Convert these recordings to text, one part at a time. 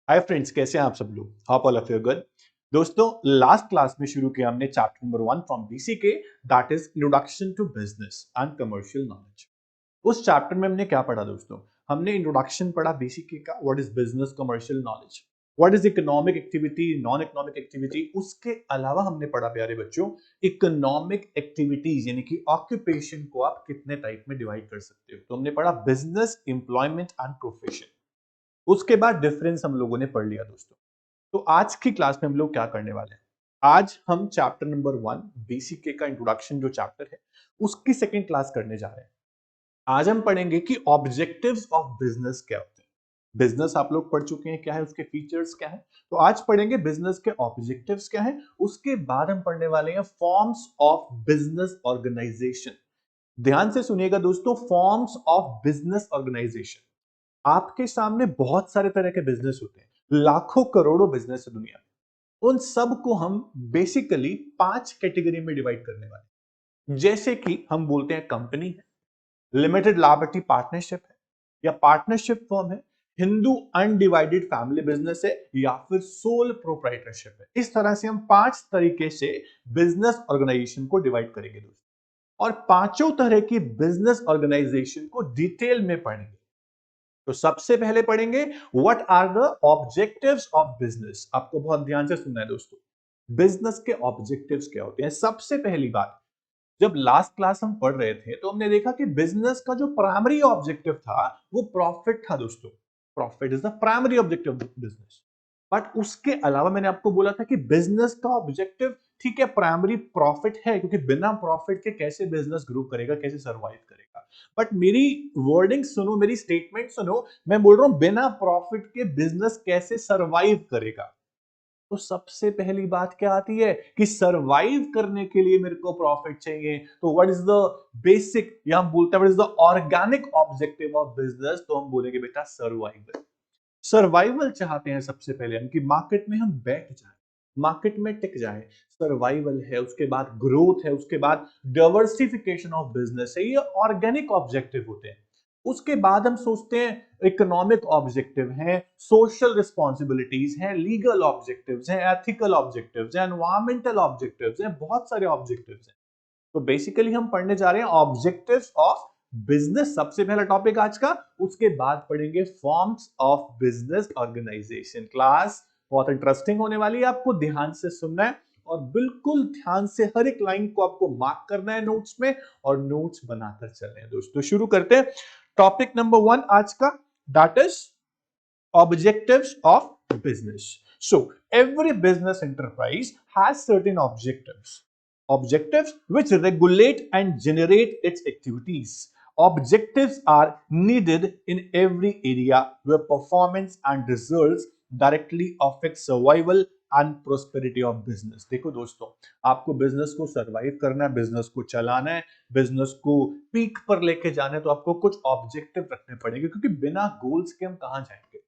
Hi friends, कैसे हैं आप सब लोग। Hope all of you good. दोस्तों, लास्ट क्लास में शुरू किया हमने chapter number 1 from BCK, that is introduction to business and commercial knowledge. उस चैप्टर में हमने क्या पढ़ा दोस्तों? हमने इंट्रोडक्शन पढ़ा बीसीके का, what is business commercial knowledge, what is economic activity, non economic activity. उसके अलावा हमने पढ़ा प्यारे बच्चों, इकोनॉमिक एक्टिविटीज यानी कि ऑक्यूपेशन को आप कितने टाइप में डिवाइड कर सकते हो। तो हमने पढ़ा बिजनेस, एम्प्लॉयमेंट एंड प्रोफेशन। उसके बाद डिफरेंस हम लोगों ने पढ़ लिया दोस्तों। तो आज की क्लास में हम लोग क्या करने वाले हैं? आज हम चैप्टर नंबर 1 बीसीके का इंट्रोडक्शन जो चैप्टर है उसकी सेकंड क्लास करने जा रहे हैं। आज हम पढ़ेंगे कि ऑब्जेक्टिव्स ऑफ बिजनेस क्या होते हैं। बिजनेस आप लोग पढ़ चुके हैं, क्या है उसके फीचर्स क्या है। तो आज पढ़ेंगे बिजनेस के ऑब्जेक्टिव्स क्या है। उसके बाद हम पढ़ने वाले हैं फॉर्म्स ऑफ बिजनेस ऑर्गेनाइजेशन। ध्यान से सुनिएगा दोस्तों, फॉर्म्स ऑफ बिजनेस ऑर्गेनाइजेशन। आपके सामने बहुत सारे तरह के बिजनेस होते हैं, लाखों करोड़ों बिजनेस है दुनिया में। उन सब को हम बेसिकली 5 कैटेगरी में डिवाइड करने वाले हैं। जैसे कि हम बोलते हैं कंपनी है, लिमिटेड लायबिलिटी पार्टनरशिप है या पार्टनरशिप फर्म है, हिंदू अनडिवाइडेड फैमिली बिजनेस है या फिर सोल प्रोप्राइटरशिप है। इस तरह से हम 5 तरीके से बिजनेस ऑर्गेनाइजेशन को डिवाइड करेंगे दोस्तों, और पांचों तरह की बिजनेस ऑर्गेनाइजेशन को डिटेल में पढ़ेंगे। तो सबसे पहले पढ़ेंगे what are the objectives of business. आपको बहुत ध्यान से सुनना है दोस्तों, बिजनेस के ऑब्जेक्टिव्स क्या होते हैं। सबसे पहली बात, जब लास्ट क्लास हम पढ़ रहे थे तो हमने देखा कि बिजनेस का जो प्राइमरी ऑब्जेक्टिव था वो प्रॉफिट था दोस्तों। Profit is the primary objective of business. But उसके अलावा मैंने आपको बोला था कि बिजनेस का ऑब्जेक्टिव, ठीक है, प्राइमरी प्रॉफिट है, क्योंकि बिना प्रॉफिट के कैसे बिजनेस ग्रो करेगा, कैसे सरवाइव करेगा। बट मेरी वर्डिंग सुनो, मेरी स्टेटमेंट सुनो, मैं बोल रहा हूं बिना प्रॉफिट के बिजनेस कैसे सरवाइव करेगा। तो सबसे पहली बात क्या आती है कि सरवाइव करने के लिए मेरे को प्रॉफिट चाहिए। तो व्हाट इज द बेसिक, या हम बोलते हैं what is the organic objective of business, तो हम बोलेंगे बेटा सर्वाइवल। सर्वाइवल चाहते हैं सबसे पहले हम कि मार्केट में हम बैठ जाए, मार्केट में टिक जाए। सर्वाइवल है, उसके बाद ग्रोथ है, उसके बाद डाइवर्सिफिकेशन ऑफ बिजनेस है। ये ऑर्गेनिक ऑब्जेक्टिव होते हैं। उसके बाद हम सोचते हैं इकोनॉमिक ऑब्जेक्टिव हैं, सोशल रिस्पॉन्सिबिलिटीज हैं, लीगल ऑब्जेक्टिव्स हैं, एथिकल ऑब्जेक्टिव्स हैं, एनवायरमेंटल ऑब्जेक्टिव्स हैं, बहुत सारे ऑब्जेक्टिव्स हैं। तो बेसिकली हम पढ़ने जा रहे हैं ऑब्जेक्टिव्स ऑफ बिजनेस, सबसे पहला टॉपिक आज का। उसके बाद पढ़ेंगे forms of business organisation. Class बहुत इंटरेस्टिंग होने वाली है, आपको ध्यान से सुनना है और बिल्कुल ध्यान से हर एक लाइन को आपको मार्क करना है नोट्स में, और नोट्स बनाकर चलने हैं दोस्तों। शुरू करते हैं टॉपिक नंबर 1 आज का, that is objectives of business. So every business enterprise has certain objectives which regulate and generate its activities. Objectives are needed in every area where performance and results directly affect survival and prosperity of business. देखो दोस्तों, आपको business को survive करना है, business को चलाना है, business को पीक पर लेके जाना है, तो आपको कुछ ऑब्जेक्टिव रखने पड़ेंगे, क्योंकि बिना गोल्स के हम कहां जाएंगे।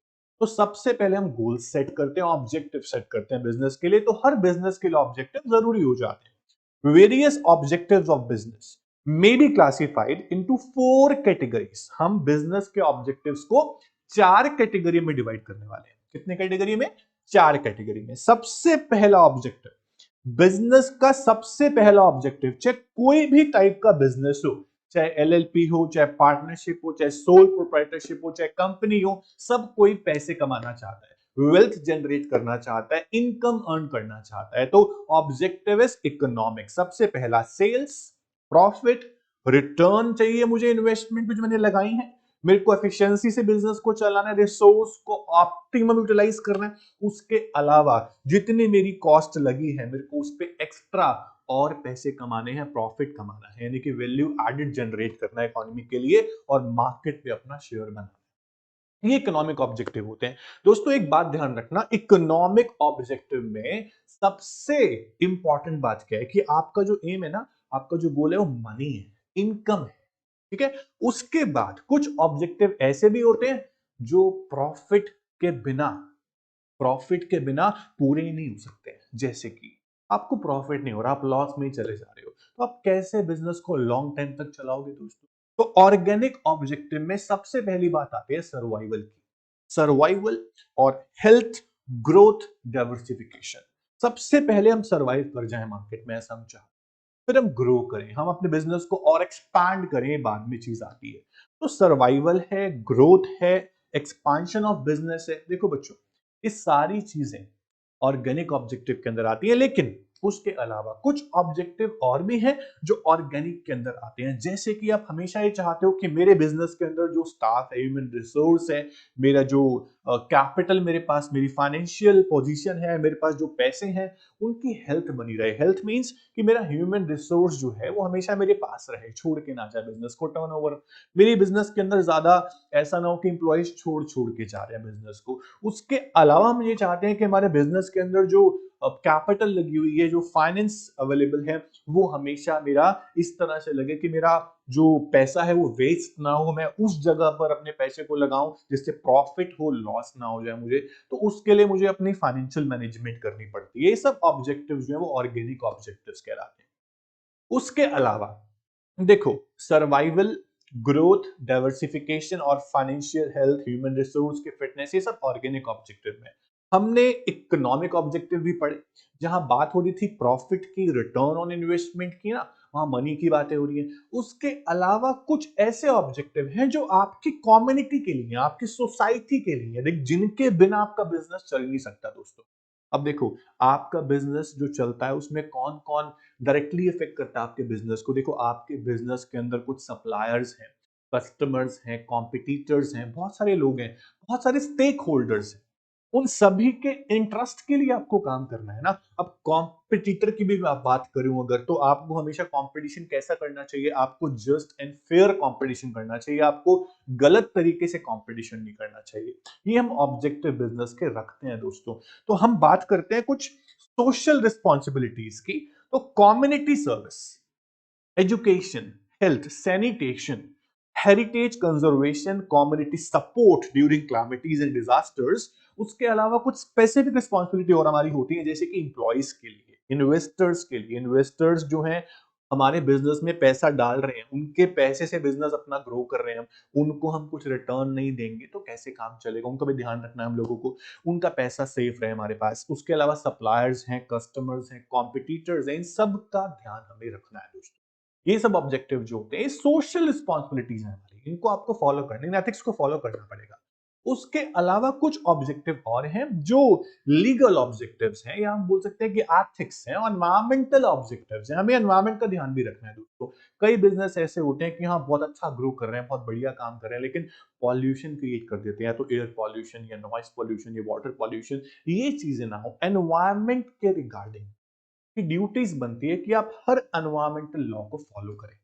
तो सबसे पहले हम गोल सेट करते हैं, ऑब्जेक्टिव सेट करते हैं बिजनेस के लिए। तो हर बिजनेस के लिए ऑब्जेक्टिव जरूरी हो जाते हैं। Various objectives of business may be classified into 4 categories. हम बिजनेस के ऑब्जेक्टिव्स को 4 कैटेगरी में डिवाइड करने वाले हैं। कितने कैटेगरी में? 4 कैटेगरी में। सबसे पहला ऑब्जेक्टिव, बिजनेस का सबसे पहला ऑब्जेक्टिव, चाहे कोई भी टाइप का बिजनेस हो, चाहे एलएलपी हो, चाहे पार्टनरशिप हो, चाहे सोल प्रोप्राइटरशिप हो, चाहे कंपनी हो, सब कोई पैसे कमाना चाहता है, वेल्थ जनरेट करना चाहता है, इनकम अर्न करना चाहता है। तो ऑब्जेक्टिव इज इकोनॉमिक। सबसे पहला सेल्स, प्रॉफिट, रिटर्न चाहिए मुझे इन्वेस्टमेंट जो मैंने लगाई है, मेरे को एफिशिएंसी से बिजनेस को चलाना है, रिसोर्स को ऑप्टिमम यूटिलाइज करना है। उसके अलावा जितनी मेरी कॉस्ट लगी है, मेरे को उस पर एक्स्ट्रा और पैसे कमाने हैं, प्रॉफिट कमाना है, यानी कि वैल्यू एडेड जनरेट करना है इकोनॉमी के लिए, और मार्केट पे अपना शेयर बनाना है। ये इकोनॉमिक ऑब्जेक्टिव होते हैं दोस्तों। एक बात ध्यान रखना, इकोनॉमिक ऑब्जेक्टिव में सबसे इंपॉर्टेंट बात क्या है कि आपका जो एम है ना, आपका जो गोल है वो मनी है, इनकम है, ठीक है। उसके बाद कुछ ऑब्जेक्टिव ऐसे भी होते हैं जो प्रॉफिट के बिना पूरे ही नहीं हो सकते हैं। जैसे कि आपको प्रॉफिट नहीं हो रहा, आप लॉस में ही चले जा रहे हो, तो आप कैसे बिजनेस को लॉन्ग टाइम तक चलाओगे दोस्तों। तो ऑर्गेनिक ऑब्जेक्टिव में सबसे पहली बात आती है सर्वाइवल की। सर्वाइवल और हेल्थ, ग्रोथ, डाइवर्सिफिकेशन। सबसे पहले हम सर्वाइव कर जाएं मार्केट में, ऐसा हम चाहते हैं। फिर हम ग्रो करें, हम अपने बिजनेस को और एक्सपैंड करें, बाद में चीज आती है। तो सर्वाइवल है, ग्रोथ है, एक्सपांशन ऑफ बिजनेस है। देखो बच्चों, ये सारी चीजें ऑर्गेनिक ऑब्जेक्टिव के अंदर आती है, लेकिन उसके अलावा कुछ ऑब्जेक्टिव और भी हैं जो ऑर्गेनिक के अंदर आते हैं। जैसे कि आप हमेशा ये चाहते हो कि मेरे बिजनेस के अंदर जो स्टाफ है, ह्यूमन रिसोर्स है, मेरा जो कैपिटल मेरे पास, मेरी फाइनेंशियल पोजीशन है, मेरे पास जो पैसे हैं, उनकी हेल्थ बनी रहे। हेल्थ मींस कि मेरा ह्यूमन रिसोर्स जो है वो हमेशा मेरे पास रहे, छोड़ के ना जाए बिजनेस को। टर्नओवर मेरी बिजनेस के अंदर ज्यादा ऐसा ना हो कि इंप्लॉइज छोड़ छोड़ के जा रहे हैं बिजनेस को। उसके अलावा हम ये चाहते हैं कि हमारे बिजनेस के अंदर जो कैपिटल लगी हुई है, जो फाइनेंस अवेलेबल है, वो हमेशा मेरा इस तरह से लगे कि मेरा जो पैसा है वो वेस्ट ना हो, मैं उस जगह पर अपने पैसे को लगाऊं जिससे प्रॉफिट हो, लॉस ना हो जाए मुझे। तो उसके लिए मुझे अपनी फाइनेंशियल मैनेजमेंट करनी पड़ती है। ये सब ऑब्जेक्टिव्स जो है वो ऑर्गेनिक ऑब्जेक्टिव्स कहलाते हैं। उसके अलावा देखो, सर्वाइवल, ग्रोथ, डाइवर्सिफिकेशन और फाइनेंशियल हेल्थ, ह्यूमन रिसोर्स की फिटनेस, ये सब ऑर्गेनिक ऑब्जेक्टिव में। हमने इकोनॉमिक ऑब्जेक्टिव भी पढ़े, जहां बात हो रही थी प्रॉफिट की, रिटर्न ऑन इन्वेस्टमेंट की ना, वहां मनी की बातें हो रही है। उसके अलावा कुछ ऐसे ऑब्जेक्टिव हैं जो आपकी कम्युनिटी के लिए, आपकी सोसाइटी के लिए, जिनके बिना आपका बिजनेस चल नहीं सकता दोस्तों। अब देखो, आपका बिजनेस जो चलता है उसमें कौन कौन डायरेक्टली इफेक्ट करता है आपके बिजनेस को। देखो, आपके बिजनेस के अंदर कुछ सप्लायर्स हैं, कस्टमर्स हैं, कॉम्पिटिटर्स हैं, बहुत सारे लोग हैं, बहुत सारे स्टेक होल्डर्स हैं। उन सभी के इंटरेस्ट के लिए आपको काम करना है ना। अब कॉम्पिटिटर की भी आप बात करूं अगर, तो आपको हमेशा कंपटीशन कैसा करना चाहिए, आपको जस्ट एंड फेयर कंपटीशन करना चाहिए, आपको गलत तरीके से कंपटीशन नहीं करना चाहिए। ये हम ऑब्जेक्टिव बिजनेस के रखते हैं दोस्तों। तो हम बात करते हैं कुछ सोशल रिस्पॉन्सिबिलिटीज की। तो community service, education, health, sanitation, heritage conservation, community support during calamities and disasters. उसके अलावा कुछ स्पेसिफिक रिस्पॉन्सिबिलिटी और हमारी होती है, जैसे कि इंप्लॉइज के लिए, इन्वेस्टर्स के लिए। इन्वेस्टर्स जो हैं हमारे बिजनेस में पैसा डाल रहे हैं, उनके पैसे से बिजनेस अपना ग्रो कर रहे हैं हम, उनको हम कुछ रिटर्न नहीं देंगे तो कैसे काम चलेगा, उनका भी ध्यान रखना है हम लोगों को, उनका पैसा सेफ रहे हमारे पास। उसके अलावा सप्लायर्स हैं, कस्टमर्स हैं, कॉम्पिटिटर्स हैं, इन सब का ध्यान हमें रखना है दोस्तों। ये सब ऑब्जेक्टिव जो होते हैं सोशल रिस्पॉन्सिबिलिटीज हैं हमारी, इनको आपको फॉलो करनी है, एथिक्स को फॉलो करना पड़ेगा। उसके अलावा कुछ ऑब्जेक्टिव और हैं जो लीगल ऑब्जेक्टिव्स हैं, या हम बोल सकते हैं कि एथिक्स हैं, और एनवायरमेंटल ऑब्जेक्टिव्स हैं। हमें एनवायरमेंट का ध्यान भी रखना है दोस्तों। कई बिजनेस ऐसे होते हैं कि हाँ बहुत अच्छा ग्रो कर रहे हैं, बहुत बढ़िया काम कर रहे हैं, लेकिन पॉल्यूशन क्रिएट कर देते हैं, या तो एयर पॉल्यूशन, या नॉइस पॉल्यूशन, या वाटर पॉल्यूशन। ये चीजें ना हो, एनवायरमेंट के रिगार्डिंग की ड्यूटीज बनती है कि आप हर एनवायरमेंटल लॉ को फॉलो करें,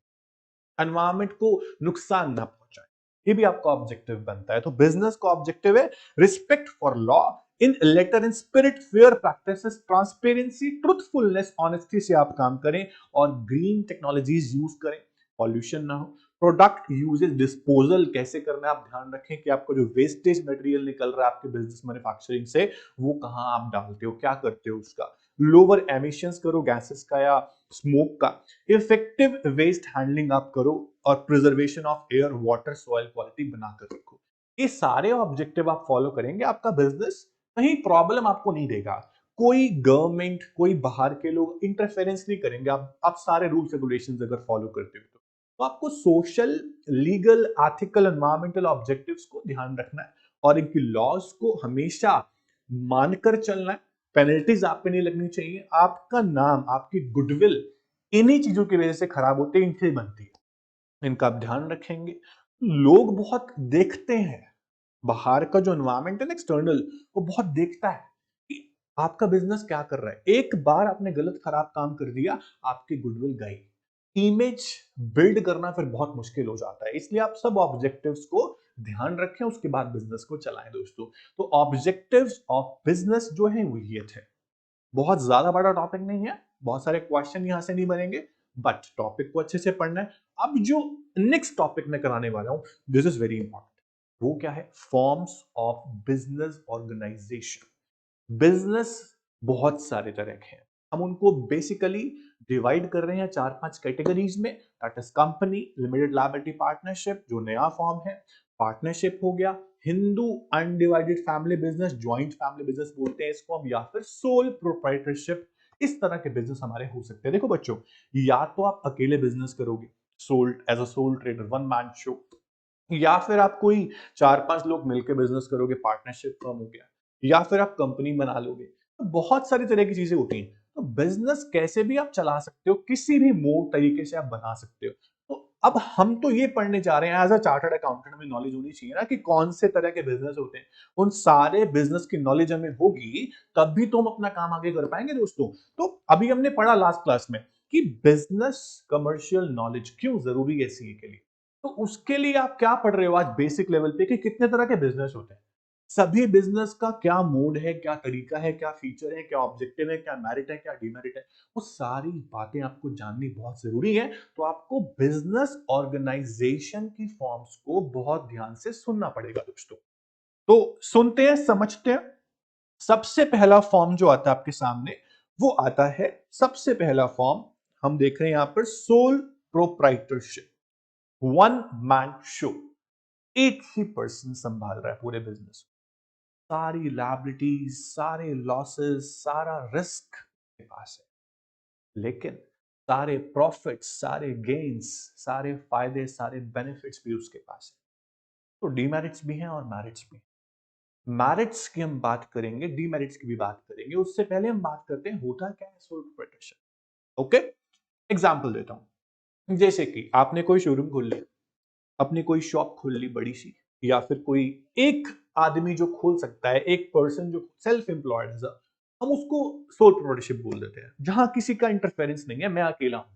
एनवायरमेंट को नुकसान ना पहुंचाए। ये भी आपका ऑब्जेक्टिव बनता है। तो बिजनेस का ऑब्जेक्टिव है respect for law in letter in spirit, fair practices, transparency, truthfulness, honesty से आप काम करें, और ग्रीन टेक्नोलॉजीज यूज करें, पॉल्यूशन ना हो। प्रोडक्ट यूजेज डिस्पोजल कैसे करना है, आप ध्यान रखें कि आपको जो वेस्टेज मटेरियल निकल रहा है आपके बिजनेस मैन्युफैक्चरिंग से, वो कहां आप डालते हो, क्या करते हो उसका। लोअर एमिशंस करो गैसेस का या स्मोक का। इफेक्टिव वेस्ट हैंडलिंग आप करो, और preservation of air, water, soil quality बनाकर रखो। ये सारे ऑब्जेक्टिव आप फॉलो करेंगे, आपका बिजनेस कहीं प्रॉब्लम आपको नहीं देगा। कोई गवर्नमेंट, कोई बाहर के लोग इंटरफेरेंस नहीं करेंगे। आप सारे रूल्स रेगुलेशंस अगर फॉलो करते हो तो आपको social, legal, ethical, environmental objectives को ध्यान रखना है, और इनकी लॉज को हमेशा मानकर चलना है। पेनल्टीज आप पे नहीं लगनी चाहिए। आपका नाम, आपकी गुडविल इन्हीं चीजों की वजह से खराब होती है, इनसे बनती है। इनका आप ध्यान रखेंगे। लोग बहुत देखते हैं, बाहर का जो एनवायरमेंट है ना, एक्सटर्नल, वो बहुत देखता है कि आपका बिजनेस क्या कर रहा है। एक बार आपने गलत खराब काम कर दिया, आपकी गुडविल गई, इमेज बिल्ड करना फिर बहुत मुश्किल हो जाता है। इसलिए आप सब ऑब्जेक्टिव्स को ध्यान रखें, उसके बाद बिजनेस को चलाएं दोस्तों। तो ऑब्जेक्टिव्स ऑफ बिजनेस जो है वो ये थे। बहुत ज्यादा बड़ा टॉपिक नहीं है, बहुत सारे क्वेश्चन यहां से नहीं बनेंगे, बट टॉपिक को अच्छे से पढ़ना है। अब जो नेक्स्ट टॉपिक मैं कराने वाला हूं, दिस इज वेरी इंपॉर्टेंट। वो क्या है? Forms of business organisation. Business बहुत सारे तरह के हैं, हम उनको बेसिकली डिवाइड कर रहे हैं चार पांच कैटेगरीज में। That is company, limited liability partnership जो नया फॉर्म है, पार्टनरशिप हो गया, Hindu undivided family business, joint family business बोलते हैं इसको हम, या फिर सोल प्रोप्राइटरशिप। इस तरह के बिजनेस हमारे हो सकते हैं। देखो बच्चों, या तो आप अकेले बिजनेस करोगे, sole as a sole trader, one man show, या फिर आप कोई 4-5 लोग मिलकर बिजनेस करोगे, पार्टनरशिप फर्म हो गया, या फिर आप कंपनी बना लोगे। तो बहुत सारी तरह की चीजें होती हैं। तो बिजनेस कैसे भी आप चला सकते हो, किसी भी मोड तरीके से आप बना सकते हो। तो अब हम तो ये पढ़ने जा रहे हैं, एज अ चार्टर्ड अकाउंटेंट हमें नॉलेज होनी चाहिए ना कि कौन से तरह के बिजनेस होते हैं। उन सारे बिजनेस की नॉलेज हमें होगी, तब भी तो हम अपना काम आगे कर पाएंगे दोस्तों। तो अभी हमने पढ़ा लास्ट क्लास में कि बिजनेस कमर्शियल नॉलेज क्यों जरूरी है सीए के लिए। तो उसके लिए आप क्या पढ़ रहे हो आज बेसिक लेवल पे कि कितने तरह के बिजनेस होते हैं, सभी बिजनेस का क्या मोड है, क्या तरीका है, क्या फीचर है, क्या ऑब्जेक्टिव है, क्या मेरिट है, क्या डिमेरिट है, वो सारी बातें आपको जाननी बहुत जरूरी है। तो आपको बिजनेस ऑर्गेनाइजेशन की फॉर्म्स को बहुत ध्यान से सुनना पड़ेगा दोस्तों। तो सुनते हैं, समझते हैं। सबसे पहला फॉर्म जो आता है आपके सामने, वो आता है, सबसे पहला फॉर्म हम देख रहे हैं यहां पर, sole proprietorship, one man show. एक ही पर्सन संभाल रहा है पूरे बिजनेस, सारी लायबिलिटीज, सारे लॉसेस, सारा रिस्क के पास है, लेकिन सारे प्रॉफिट्स, सारे गेन्स, सारे फायदे, सारे बेनिफिट्स भी उसके पास है। तो डीमेरिट्स भी हैं और मेरिट्स भी हैं। मेरिट्स की हम बात करेंगे, डीमेरिट्स की भी बात करेंगे, उससे पहले हम बात करते हैं होता क्या है सोल प्रोप्राइटरशिप। ओके, एग्जांपल देता हूं। जैसे कि आपने कोई शोरूम खोल लिया, अपनी कोई शॉप खोल ली बड़ी सी, या फिर कोई एक आदमी जो खोल सकता है, एक पर्सन जो सेल्फ एम्प्लॉयड है, हम उसको सोल प्रोप्राइटरशिप बोल देते हैं, जहां किसी का इंटरफेरेंस नहीं है, मैं अकेला हूं,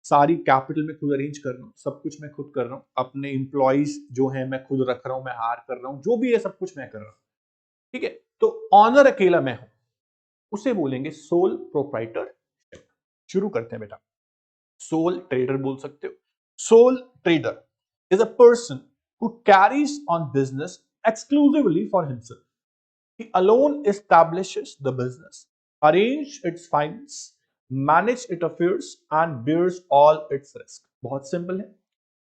सारी कैपिटल में खुद अरेंज कर रहा हूं, सब कुछ मैं खुद कर रहा हूं, अपने इंप्लॉइज जो है मैं खुद रख रहा हूं, मैं हायर कर रहा हूं, जो भी है सब कुछ मैं कर रहा हूं। ठीक है, तो ऑनर अकेला मैं हूं, उसे बोलेंगे सोल प्रोप्राइटरशिप। शुरू करते हैं बेटा। सोल ट्रेडर बोल सकते हो। Soul trader is a person who carries on business exclusively for himself. He alone establishes the business, arrange its finance, manage its affairs, and bears all its risk. बहुत simple है।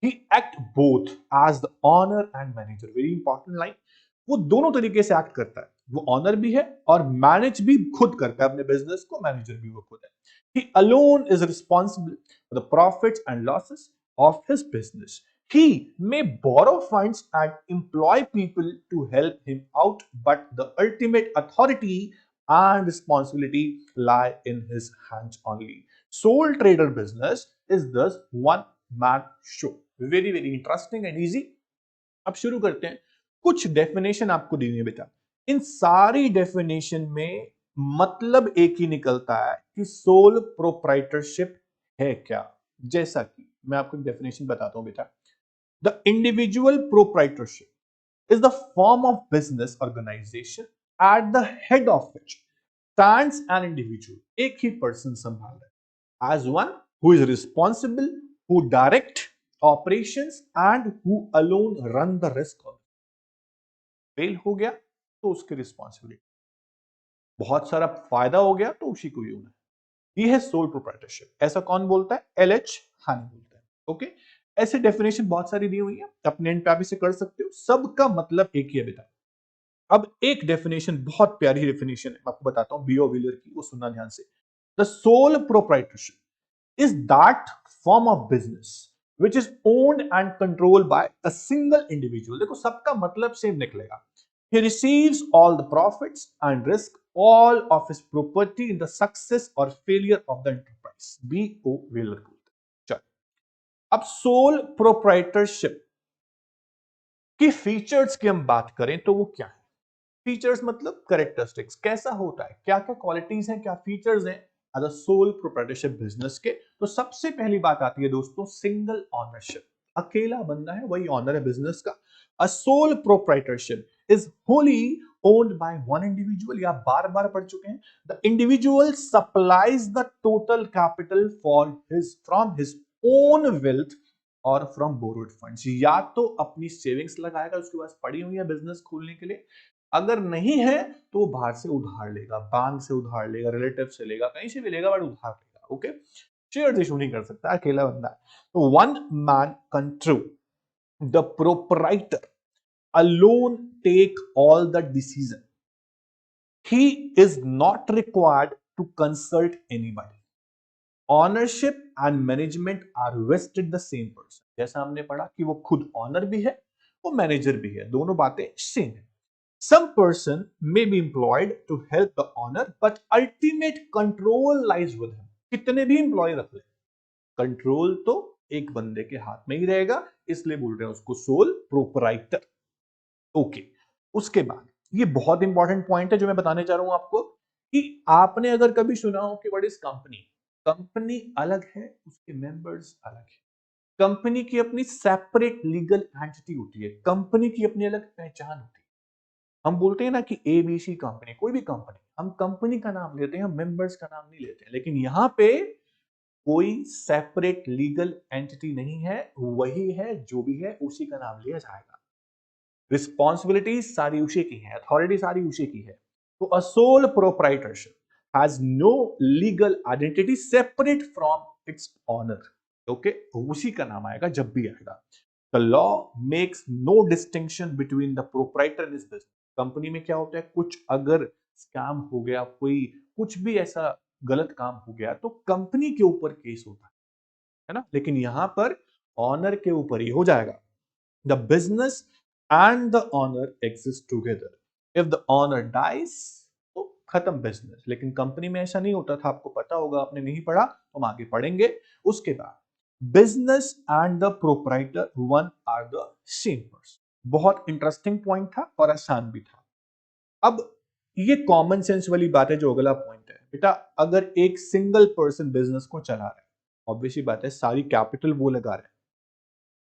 He act both as the owner and manager. Very important line. वो दोनों तरीके से act करता है, वो honour भी है और मैनेज भी खुद करता है अपने बिजनेस को, मैनेजर भी वो खुद है। He alone is responsible for the profits and losses of his business. He may borrow funds and employ people to help him out, but the ultimate authority and responsibility lie in his hands only. Sole trader business is thus one man show. Very very interesting and easy. अब शुरू करते हैं। कुछ definition आपको दी है बेटा, इन सारी definition में मतलब एक ही निकलता है कि सोल प्रोप्राइटरशिप है क्या। जैसा कि मैं आपको डेफिनेशन बताता हूं बेटा। The individual proprietorship is the form of business organisation at the head of which stands an individual, एक ही पर्सन संभाल रहा है, as one who is responsible, who direct operations and who alone run the risk of. Fail हो गया तो उसकी responsibility, बहुत सारा फायदा हो गया तो उसी को ही होना है। ये है सोल प्रोप्राइटरशिप। ऐसा कौन बोलता है? एल.एच. हानी बोलता है। ओके, ऐसे डेफिनेशन बहुत सारी दी हुई है, अपने एंड पे आप इसे कर सकते हो, सबका मतलब एक ही है बेटा। अब एक डेफिनेशन बहुत प्यारी डेफिनेशन है, मैं आपको बताता हूं बीओ व्हीलर की, वो सुनना ध्यान से। The sole proprietorship is that form of business which is owned and controlled by a single individual. देखो सबका मतलब सेम निकलेगा। He receives all the profits and risk all of his property in the success or failure of the enterprise. B.O. Wheeler बोलते हैं। चलो, अब sole proprietorship की features की हम बात करें तो वो क्या है? फीचर्स मतलब कैरेक्टरिस्टिक्स, कैसा होता है, क्या क्या क्वालिटीज हैं, क्या फीचर्स हैं as a sole proprietorship business के। तो सबसे पहली बात आती है दोस्तों, सिंगल ऑनरशिप, अकेला बंदा है वही ऑनर है बिजनेस का। अ sole proprietorship is wholly owned by one individual, या बार बार पढ़ चुके हैं। The individual supplies the total capital for his from his own wealth और फ्रॉम बोरोड फंड्स, या तो अपनी सेविंग्स लगाएगा, उसके पास पड़ी हुई है बिजनेस खोलने के लिए, अगर नहीं है तो बाहर से उधार लेगा, बैंक से उधार लेगा, रिलेटिव से लेगा, कहीं से भी लेगा बट उधार लेगा। ओके, शेयर इशू नहीं कर सकता, अकेला बंदा है। तो one man control, the proprietor alone take all the decision. He is not required to consult anybody. Ownership and management are vested the same person. जैसा हमने पढ़ा कि वो खुद ऑनर भी है, वो मैनेजर भी है, दोनों बातें सेम है. Some person may be employed to help the owner, but ultimate control lies with him. कितने भी एम्प्लॉय रख ले, कंट्रोल तो एक बंदे के हाथ में ही रहेगा, इसलिए बोल रहे हैं उसको सोल प्रोपराइटर. ओके, उसके बाद ये बहुत इंपॉर्टेंट पॉइंट है जो मैं बताने जा रहा हूं आपको, कि आपने अगर कभी सुना हो कि व्हाट इज कंपनी. कंपनी अलग है, उसके मेंबर्स अलग है. कंपनी की अपनी सेपरेट लीगल एंटिटी होती है, कंपनी की अपनी अलग पहचान होती है. हम बोलते हैं ना कि एबीसी कंपनी, कोई भी कंपनी, हम कंपनी का नाम लेते हैं, हम मेंबर्स का नाम नहीं लेते हैं. लेकिन यहां पे कोई सेपरेट लीगल एंटिटी नहीं है, वही है जो भी है उसी का नाम लिया जाएगा. रिस्पॉन्सिबिलिटी सारी उसी की है, अथॉरिटी सारी उसी की है. तो a sole proprietorship has no legal identity separate from its owner. Okay, उसी का नाम आएगा जब भी आएगा. The law makes no distinction between the proprietor and his business. Company में क्या होता है, कुछ अगर स्कैम हो गया, कोई कुछ भी ऐसा गलत काम हो गया, तो कंपनी के ऊपर केस होता है ना. लेकिन यहां पर ऑनर के ऊपर ही हो जाएगा. The business and the owner exist together. If the owner dies, तो खत्म बिजनेस. लेकिन कंपनी में ऐसा नहीं होता था, आपको पता होगा, आपने नहीं पढ़ा तो हम आगे पढ़ेंगे. उसके बाद business and the proprietor one are the same person. बहुत इंटरेस्टिंग पॉइंट था और आसान भी था. अब ये कॉमन सेंस वाली बात है जो अगला पॉइंट है. बेटा, अगर एक सिंगल पर्सन बिजनेस को चला रहा है, ऑब्वियसली बात है सारी कैपिटल वो लगा रहे हैं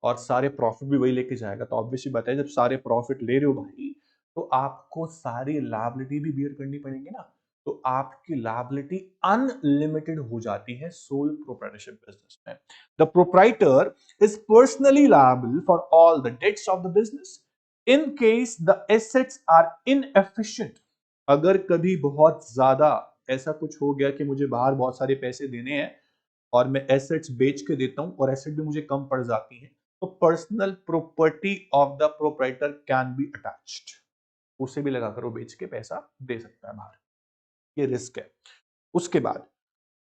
और सारे प्रॉफिट भी वही लेके जाएगा. तो ऑब्वियसली बात है जब सारे प्रॉफिट ले रहे हो भाई, तो आपको सारी लायबिलिटी भी बियर करनी पड़ेगी ना. तो आपकी लायबिलिटी अनलिमिटेड हो जाती है सोल प्रोप्राइटरशिप बिजनेस में. The proprietor is personally liable for all the debts of the business in case the assets are inefficient. अगर कभी बहुत ज्यादा ऐसा कुछ हो गया कि मुझे बाहर बहुत सारे पैसे देने हैं और मैं एसेट्स बेच के देता हूं और एसेट भी मुझे कम पड़ जाती है, तो personal property of the proprietor can be attached. उसे भी लगाकर वो बेच के पैसा दे सकता है बाहर. ये रिस्क है. उसके बाद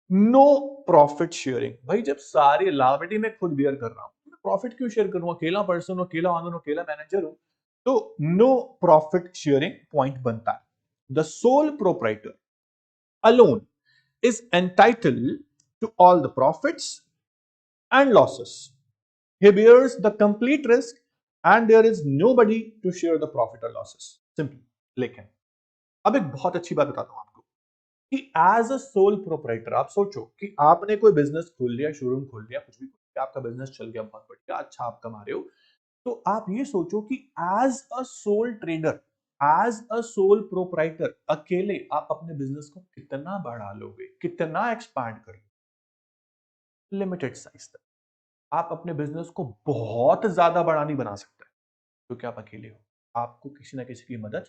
नो प्रॉफिट शेयरिंग. भाई जब सारी लायबिलिटी मैं खुद बियर कर रहा हूं, मैं प्रॉफिट क्यों शेयर करूं? अकेला पर्सन हूं, अकेला ऑनर हूं, अकेला मैनेजर हूं. तो नो प्रॉफिट शेयरिंग पॉइंट बनता है. The sole proprietor alone is entitled to all the profits and losses. He bears the complete risk and there is nobody to share the profit or losses. Simple. लेकिन अब एक बहुत अच्छी बात बताता हूं आपको कि एज अ सोल प्रोप्राइटर आप सोचो कि आपने कोई बिजनेस खोल लिया, शोरूम खोल लिया, कुछ भी खोल लिया, आपका बिजनेस चल गया, बहुत बढ़िया, अच्छा आप कमा रहे हो. तो आप ये सोचो कि as a sole trader, as a sole proprietor, अकेले आप अपने बिजनेस को कितना बढ़ा लोगे, कितना एक्सपांड करोगे? लिमिटेड साइज तक. आप अपने बिजनेस को बहुत ज्यादा बड़ा नहीं बना सकते क्योंकि आप अकेले हो. आपको किसी ना किसी की मदद,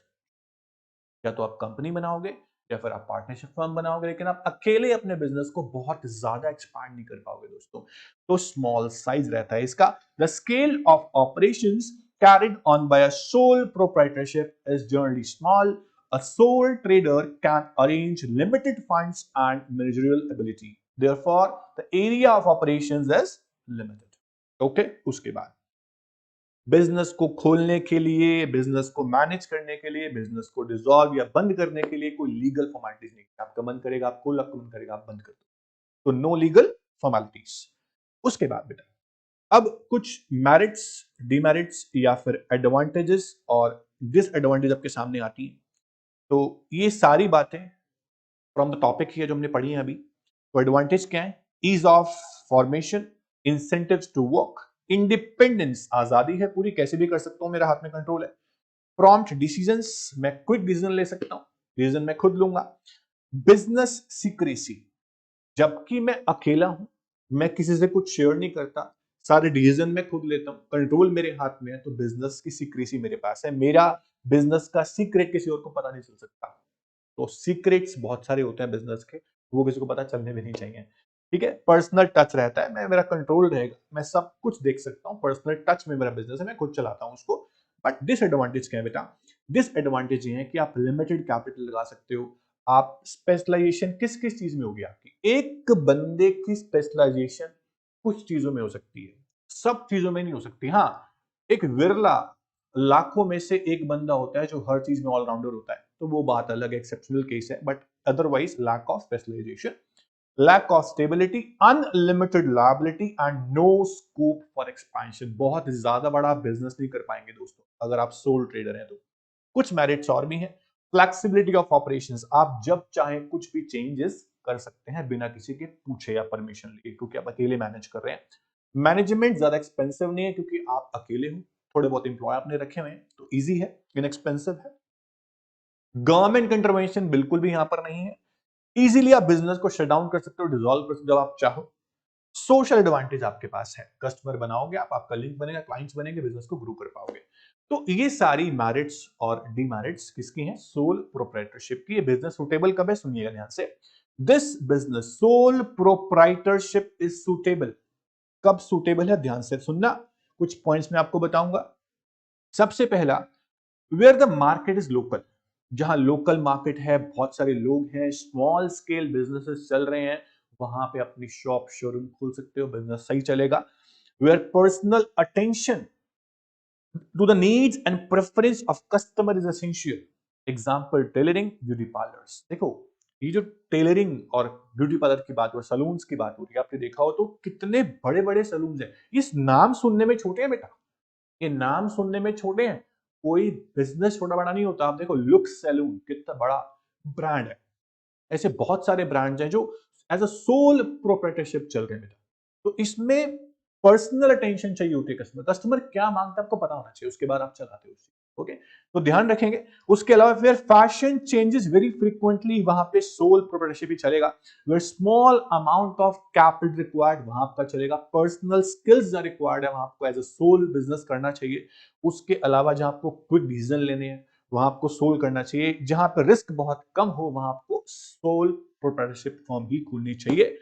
या तो आप कंपनी बनाओगे या फिर आप पार्टनरशिप फर्म बनाओगे, लेकिन आप अकेले अपने बिजनेस को बहुत ज्यादा एक्सपांड नहीं कर पाओगे दोस्तों. तो स्मॉल साइज रहता है इसका. The scale of operations carried on by a sole proprietorship is generally small. A sole trader can arrange limited funds and managerial ability. Therefore, the area of operations is limited. Okay? उसके बाद business को खोलने के लिए, business को manage करने के लिए, बिजनेस को डिसॉल्व या बंद करने के लिए कोई लीगल फॉर्मेलिटीज नहीं. आपका मन करेगा आप खोल, आपका मन करेगा आप बंद कर दो. तो नो लीगल फॉर्मेलिटीज. उसके बाद बेटा अब कुछ मेरिट्स, डिमेरिट्स या फिर एडवांटेजेस और डिसएडवांटेज आपके सामने आती हैं. तो ये सारी बातें फ्रॉम द टॉपिक ही है जो हमने पढ़ी है अभी. तो एडवांटेज क्या है? Ease of formation, incentives to work, independence, आजादी है पूरी, कैसे भी कर सकता हूं, मेरा हाथ में कंट्रोल है. प्रॉम्प्ट डिसीजंस, मैं क्विक डिसीजन ले सकता हूं, डिसीजन मैं खुद लूंगा. बिजनेस सीक्रेसी, जबकि मैं अकेला हूं, मैं किसी से कुछ शेयर नहीं करता, सारे डिसीजन मैं खुद लेता हूं, कंट्रोल मेरे हाथ में है, तो बिजनेस की सीक्रेसी मेरे पास है. मेरा बिजनेस का सीक्रेट किसी और को पता नहीं चल सकता. तो सीक्रेट्स बहुत सारे होते हैं बिजनेस के, वो किसी को पता चलने भी नहीं चाहिए. ठीक है. पर्सनल टच रहता है, मैं, मेरा कंट्रोल रहेगा, मैं सब कुछ देख सकता हूं. पर्सनल टच में मेरा बिजनेस है, मैं खुद चलाता हूं उसको. बट डिसएडवांटेज क्या है बेटा? डिसएडवांटेज ये है कि आप लिमिटेड कैपिटल लगा सकते हो, आप स्पेशलाइजेशन किस किस चीज में होगी आपकी? एक बंदे की स्पेशलाइजेशन कुछ चीजों में हो सकती है, सब चीजों में नहीं हो सकती। हाँ, एक विरला लाखों में से एक बंदा होता है जो हर चीज में ऑलराउंडर होता है, तो वो बात अलग, एक्सेप्शनल केस है, but otherwise lack of specialization, lack of stability, unlimited liability and no scope for expansion। बहुत ज्यादा बड़ा बिजनेस नहीं कर पाएंगे दोस्तों अगर आप सोल ट्रेडर हैं तो। कुछ मेरिट्स और भी हैं। फ्लेक्सिबिलिटी ऑफ ऑपरेशंस, आप जब चाहे कुछ भी चेंजेस कर सकते हैं बिना किसी के पूछे या परमिशन लिए, क्योंकि आप अकेले मैनेज कर रहे हैं। मैनेजमेंट ज्यादा एक्सपेंसिव नहीं है क्योंकि आप अकेले हो, थोड़े बहुत इंप्लॉय आपने रखे हुए हैं तो इजी है, इनएक्सपेंसिव है। गवर्नमेंट इंटरवेंशन बिल्कुल भी यहां पर नहीं है। इजीली आप बिजनेस को शट डाउन कर सकते हो, डिसॉल्व कर सकते हो जब आप चाहो। सोशल एडवांटेज आपके पास है, कस्टमर बनाओगे आप, आपका लिंक बनेगा, क्लाइंट्स बनेंगे, बिजनेस को ग्रो कर पाओगे। तो ये सारी मैरिट्स और डीमेरिट्स किसकी हैं? सोल प्रोप्राइटरशिप की। ये बिजनेस सुटेबल कब है? सुनिएगा ध्यान से। This business sole proprietorship is suitable. कब सुटेबल है? ध्यान से सुनना, कुछ पॉइंट्स मैं आपको बताऊंगा। सबसे पहला, where the market is local, जहां लोकल मार्केट है, बहुत सारे लोग हैं, स्मॉल स्केल बिजनेसेस चल रहे हैं, वहां पे अपनी शॉप शोरूम खोल सकते हो, बिजनेस सही चलेगा। Where personal attention to the needs and preference of customer is essential. Example tailoring, beauty parlours. देखो, ये जो टेलरिंग और ब्यूटी पार्लर की बात हो, सलून्स की बात हो रही है, आपने देखा हो तो कितने बड़े बड़े सलून्स हैं। इस नाम सुनने में छोटे हैं बेटा, ये नाम सुनने में छोटे हैं, कोई बिजनेस छोटा बड़ा नहीं होता। आप देखो लुक्स सैलून कितना बड़ा ब्रांड है, ऐसे बहुत सारे ब्रांड्स हैं जो एज अ सोल प्रोप्राइटरशिप चल रहे हैं बेटा। तो इसमें पर्सनल अटेंशन चाहिए होती है, कस्टमर कस्टमर क्या मांगता है आपको पता होना चाहिए, उसके बाद आप चलाते हो उसी। ओके, तो ध्यान रखेंगे। उसके अलावा फिर फैशन चेंजेस वेरी फ्रीक्वेंटली, वहां पे सोल प्रोप्राइटरशिप ही चलेगा। Where small amount of capital required, वहां आपका चलेगा। पर्सनल स्किल्स रिक्वायर्ड है, वहां आपको एज अ सोल बिजनेस करना चाहिए। उसके अलावा जहां आपको क्विक डिसीजन लेने हैं वहां आपको सोल करना चाहिए। जहां पर रिस्क बहुत कम हो वहां आपको सोल प्रोप्राइटरशिप फर्म ही खोलनी चाहिए।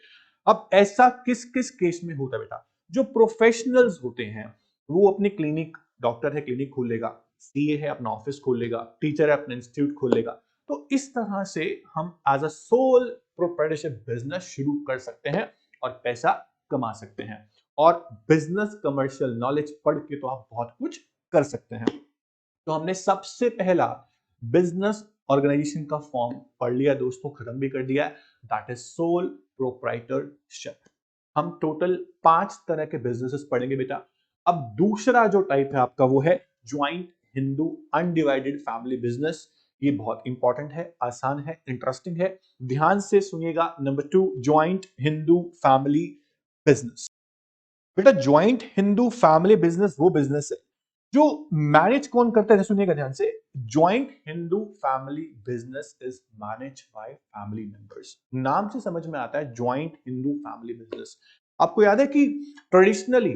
अब ऐसा किस किस केस में होता है बेटा? जो प्रोफेशनल्स होते हैं वो अपनी क्लिनिक, डॉक्टर है क्लिनिक खोल लेगा, सीए है अपना ऑफिस खोल लेगा, टीचर है अपना इंस्टीट्यूट खोल लेगा। तो इस तरह से हम as a sole proprietorship business शुरू कर सकते हैं और पैसा कमा सकते हैं। और बिजनेस कमर्शियल नॉलेज पढ़ के तो आप बहुत कुछ कर सकते हैं। तो हमने सबसे पहला बिजनेस ऑर्गेनाइजेशन का फॉर्म पढ़ लिया दोस्तों, खत्म भी कर दिया है, दैट इज सोल प्रोप्राइटरशिप। हम टोटल 5 तरह के बिजनेसेस पढ़ेंगे बेटा। अब दूसरा जो टाइप है आपका वो है joint Hindu undivided family business. ये बहुत इंपॉर्टेंट है, आसान है, इंटरेस्टिंग है, ध्यान से सुनिएगा। Number 2, joint Hindu family business. बेटा ज्वाइंट हिंदू फैमिली बिजनेस वो बिजनेस है जो मैनेज कौन करता है, सुनिएगा ध्यान से। Joint Hindu family business is manage by family members. नाम से समझ में आता है ज्वाइंट हिंदू फैमिली बिजनेस। आपको याद है कि ट्रेडिशनली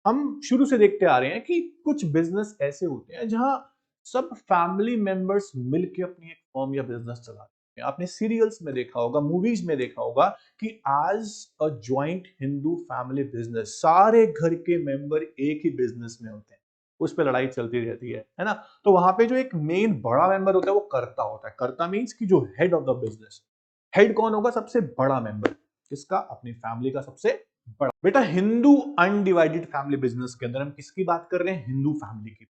हम शुरू से देखते आ रहे हैं कि कुछ बिजनेस ऐसे होते हैं जहां सब फैमिली मेंबर्स मिलकर अपनी एक फर्म या बिजनेस चलाते हैं। आपने सीरियल्स में देखा होगा, मूवीज में देखा होगा कि as a joint Hindu family business सारे घर के मेंबर एक ही बिजनेस में होते हैं, उस पर लड़ाई चलती रहती है ना। तो वहां पे जो एक मेन बड़ा मेंबर होता है वो कर्ता होता है। कर्ता मीन्स की जो head of the business. Head कौन होगा? सबसे बड़ा मेंबर। किसका? अपनी फैमिली का सबसे बड़ा। बेटा हिंदू अनडिवाइडेड फैमिली बिजनेस के अंदर हम किसकी बात कर रहे हैं? हिंदू फैमिली की,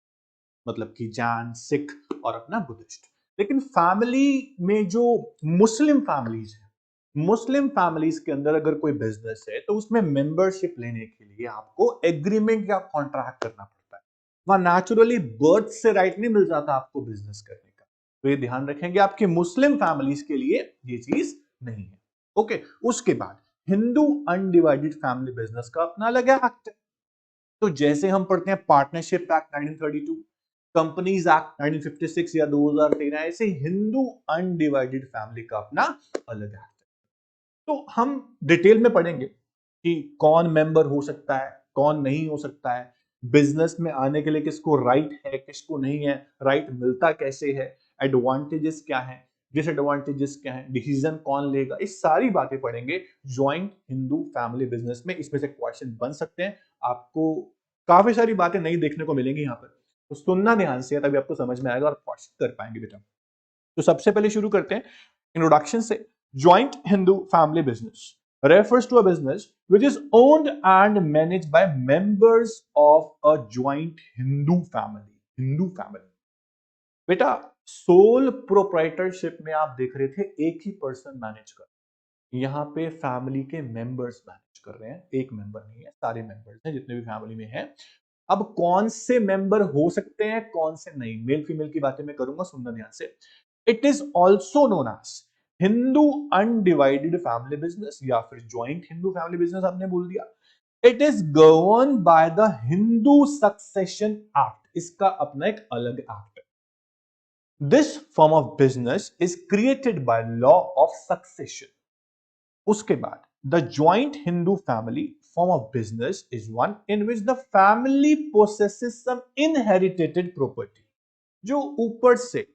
मतलब कि जैन, सिख और अपना बुद्धिस्ट। लेकिन फैमिली में जो मुस्लिम फैमिलीज है, मुस्लिम फैमिलीज के अंदर अगर कोई बिजनेस है तो उसमें मेंबरशिप लेने के लिए आपको एग्रीमेंट या कॉन्ट्रैक्ट करना पड़ता है। वहां नेचुरली बर्थ से राइट नहीं मिल जाता आपको बिजनेस करने का। तो ये ध्यान रखेंगे, आपकी मुस्लिम फैमिलीज के लिए ये चीज नहीं है। ओके, उसके बाद हिंदू अनडिवाइडेड फैमिली बिजनेस का अपना अलग एक्ट है। तो जैसे हम पढ़ते हैं पार्टनरशिप एक्ट 1932, कंपनीज एक्ट 1956 या 2013, ऐसे हिंदू अनडिवाइडेड फैमिली का अपना अलग एक्ट है। तो हम डिटेल में पढ़ेंगे कि कौन मेंबर हो सकता है, कौन नहीं हो सकता है, बिजनेस में आने के लिए किसको राइट है, किसको नहीं है, राइट मिलता कैसे है, एडवांटेजेस क्या है, डिसएडवांटेजेस क्या है, डिसीजन कौन लेगा, इस सारी बातें पढ़ेंगे ज्वाइंट हिंदू फैमिली बिजनेस में। इसमें से क्वेश्चन बन सकते हैं, आपको काफी सारी बातें नई देखने को मिलेंगी यहाँ पर। तो सुनना ध्यान से, तभी आपको समझ में आएगा और क्वेश्चन कर पाएंगे बेटा। तो सबसे पहले शुरू करते हैं इंट्रोडक्शन से। Joint Hindu family business refers to a business which is owned and managed by members of a joint Hindu family. Hindu family. बेटा सोल प्रोप्राइटरशिप में आप देख रहे थे एक ही पर्सन मैनेज कर, यहाँ पे फैमिली के मेंबर्स मैनेज कर रहे हैं, एक मेंबर नहीं है, सारे मेंबर्स हैं जितने भी फैमिली में हैं। अब कौन से मेंबर हो सकते हैं कौन से नहीं, मेल फीमेल की बातें मैं करूंगा, सुनना ध्यान से। It is also known as Hindu undivided family business या फिर ज्वाइंट हिंदू फैमिली बिजनेस आपने बोल दिया। It is govern by the Hindu succession act, इसका अपना एक अलग एक्ट है। This form of business is created by law of succession. उसके बाद the joint Hindu family form of business is one in which the family possesses some inherited property, जो ऊपर से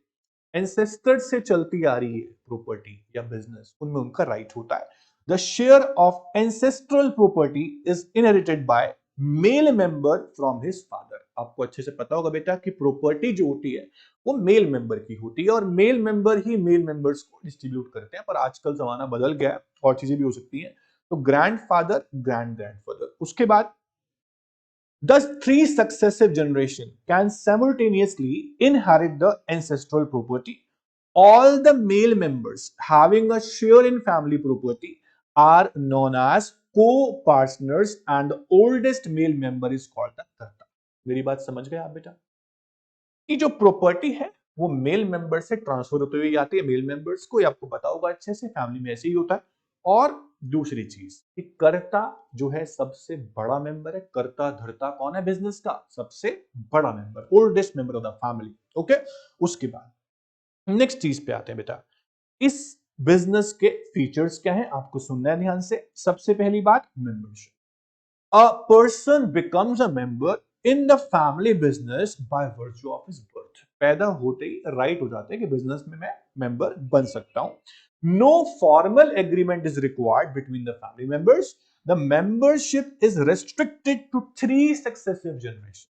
एंसेस्टर से चलती आ रही है प्रॉपर्टी या बिजनेस, उनमें उनका राइट होता है। The share of ancestral property is inherited by male member from his father. आपको अच्छे से पता होगा बेटा कि प्रॉपर्टी जो होती है वो मेल मेंबर की होती है और मेल मेंबर ही मेल मेंबर्स को डिस्ट्रीब्यूट करते हैं, पर आजकल जमाना बदल गया है और चीजें भी हो सकती हैं। तो ग्रैंडफादर, ग्रैंडफादर, उसके बाद thus three successive generation can simultaneously inherit the ancestral property. All the male members having a share in family property are known as co-partners and the oldest male member is called the कर्ता। मेरी बात समझ गए आप बेटा? ये जो property है वो मेल मेंबर से ट्रांसफर होते हुए आती है मेल मेंबर्स को, ये आपको पता होगा अच्छे से, फैमिली में ऐसे ही होता है। और दूसरी चीज कि कर्ता जो है सबसे बड़ा मेंबर है, कर्ता धर्ता कौन है बिजनेस का? सबसे बड़ा member, oldest member of the family. Okay, उसके बाद नेक्स्ट चीज पे आते हैं बेटा। इस बिजनेस के फीचर्स क्या है आपको सुनना है ध्यान से। सबसे पहली बात membership. A person becomes a member in the family business by virtue of his birth। पैदा होते ही राइट हो जाते हैं कि बिजनेस में मैं मेंबर बन सकता हूं। No formal agreement is required between the family members. The membership is restricted to 3 successive generation,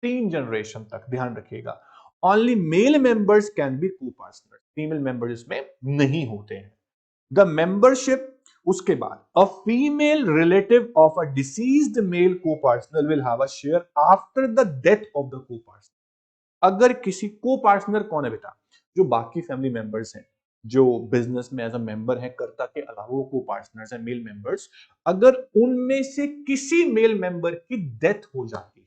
3 generation तक, ध्यान रखिएगा। Only male members can be co-partner, female member इसमें नहीं होते हैं। द मेंबरशिप, उसके बाद a female relative of a deceased male co-partner will have a share after the death of the co-partner. अगर किसी को-पार्टनर कौन है बेटा? जो बाकी फैमिली मेंबर्स हैं जो बिजनेस में एज अ मेंबर है, कर्ता के अलावा वो को-पार्टनर्स हैं मेल मेंबर्स, अगर उनमें से किसी मेल मेंबर की डेथ हो जाती है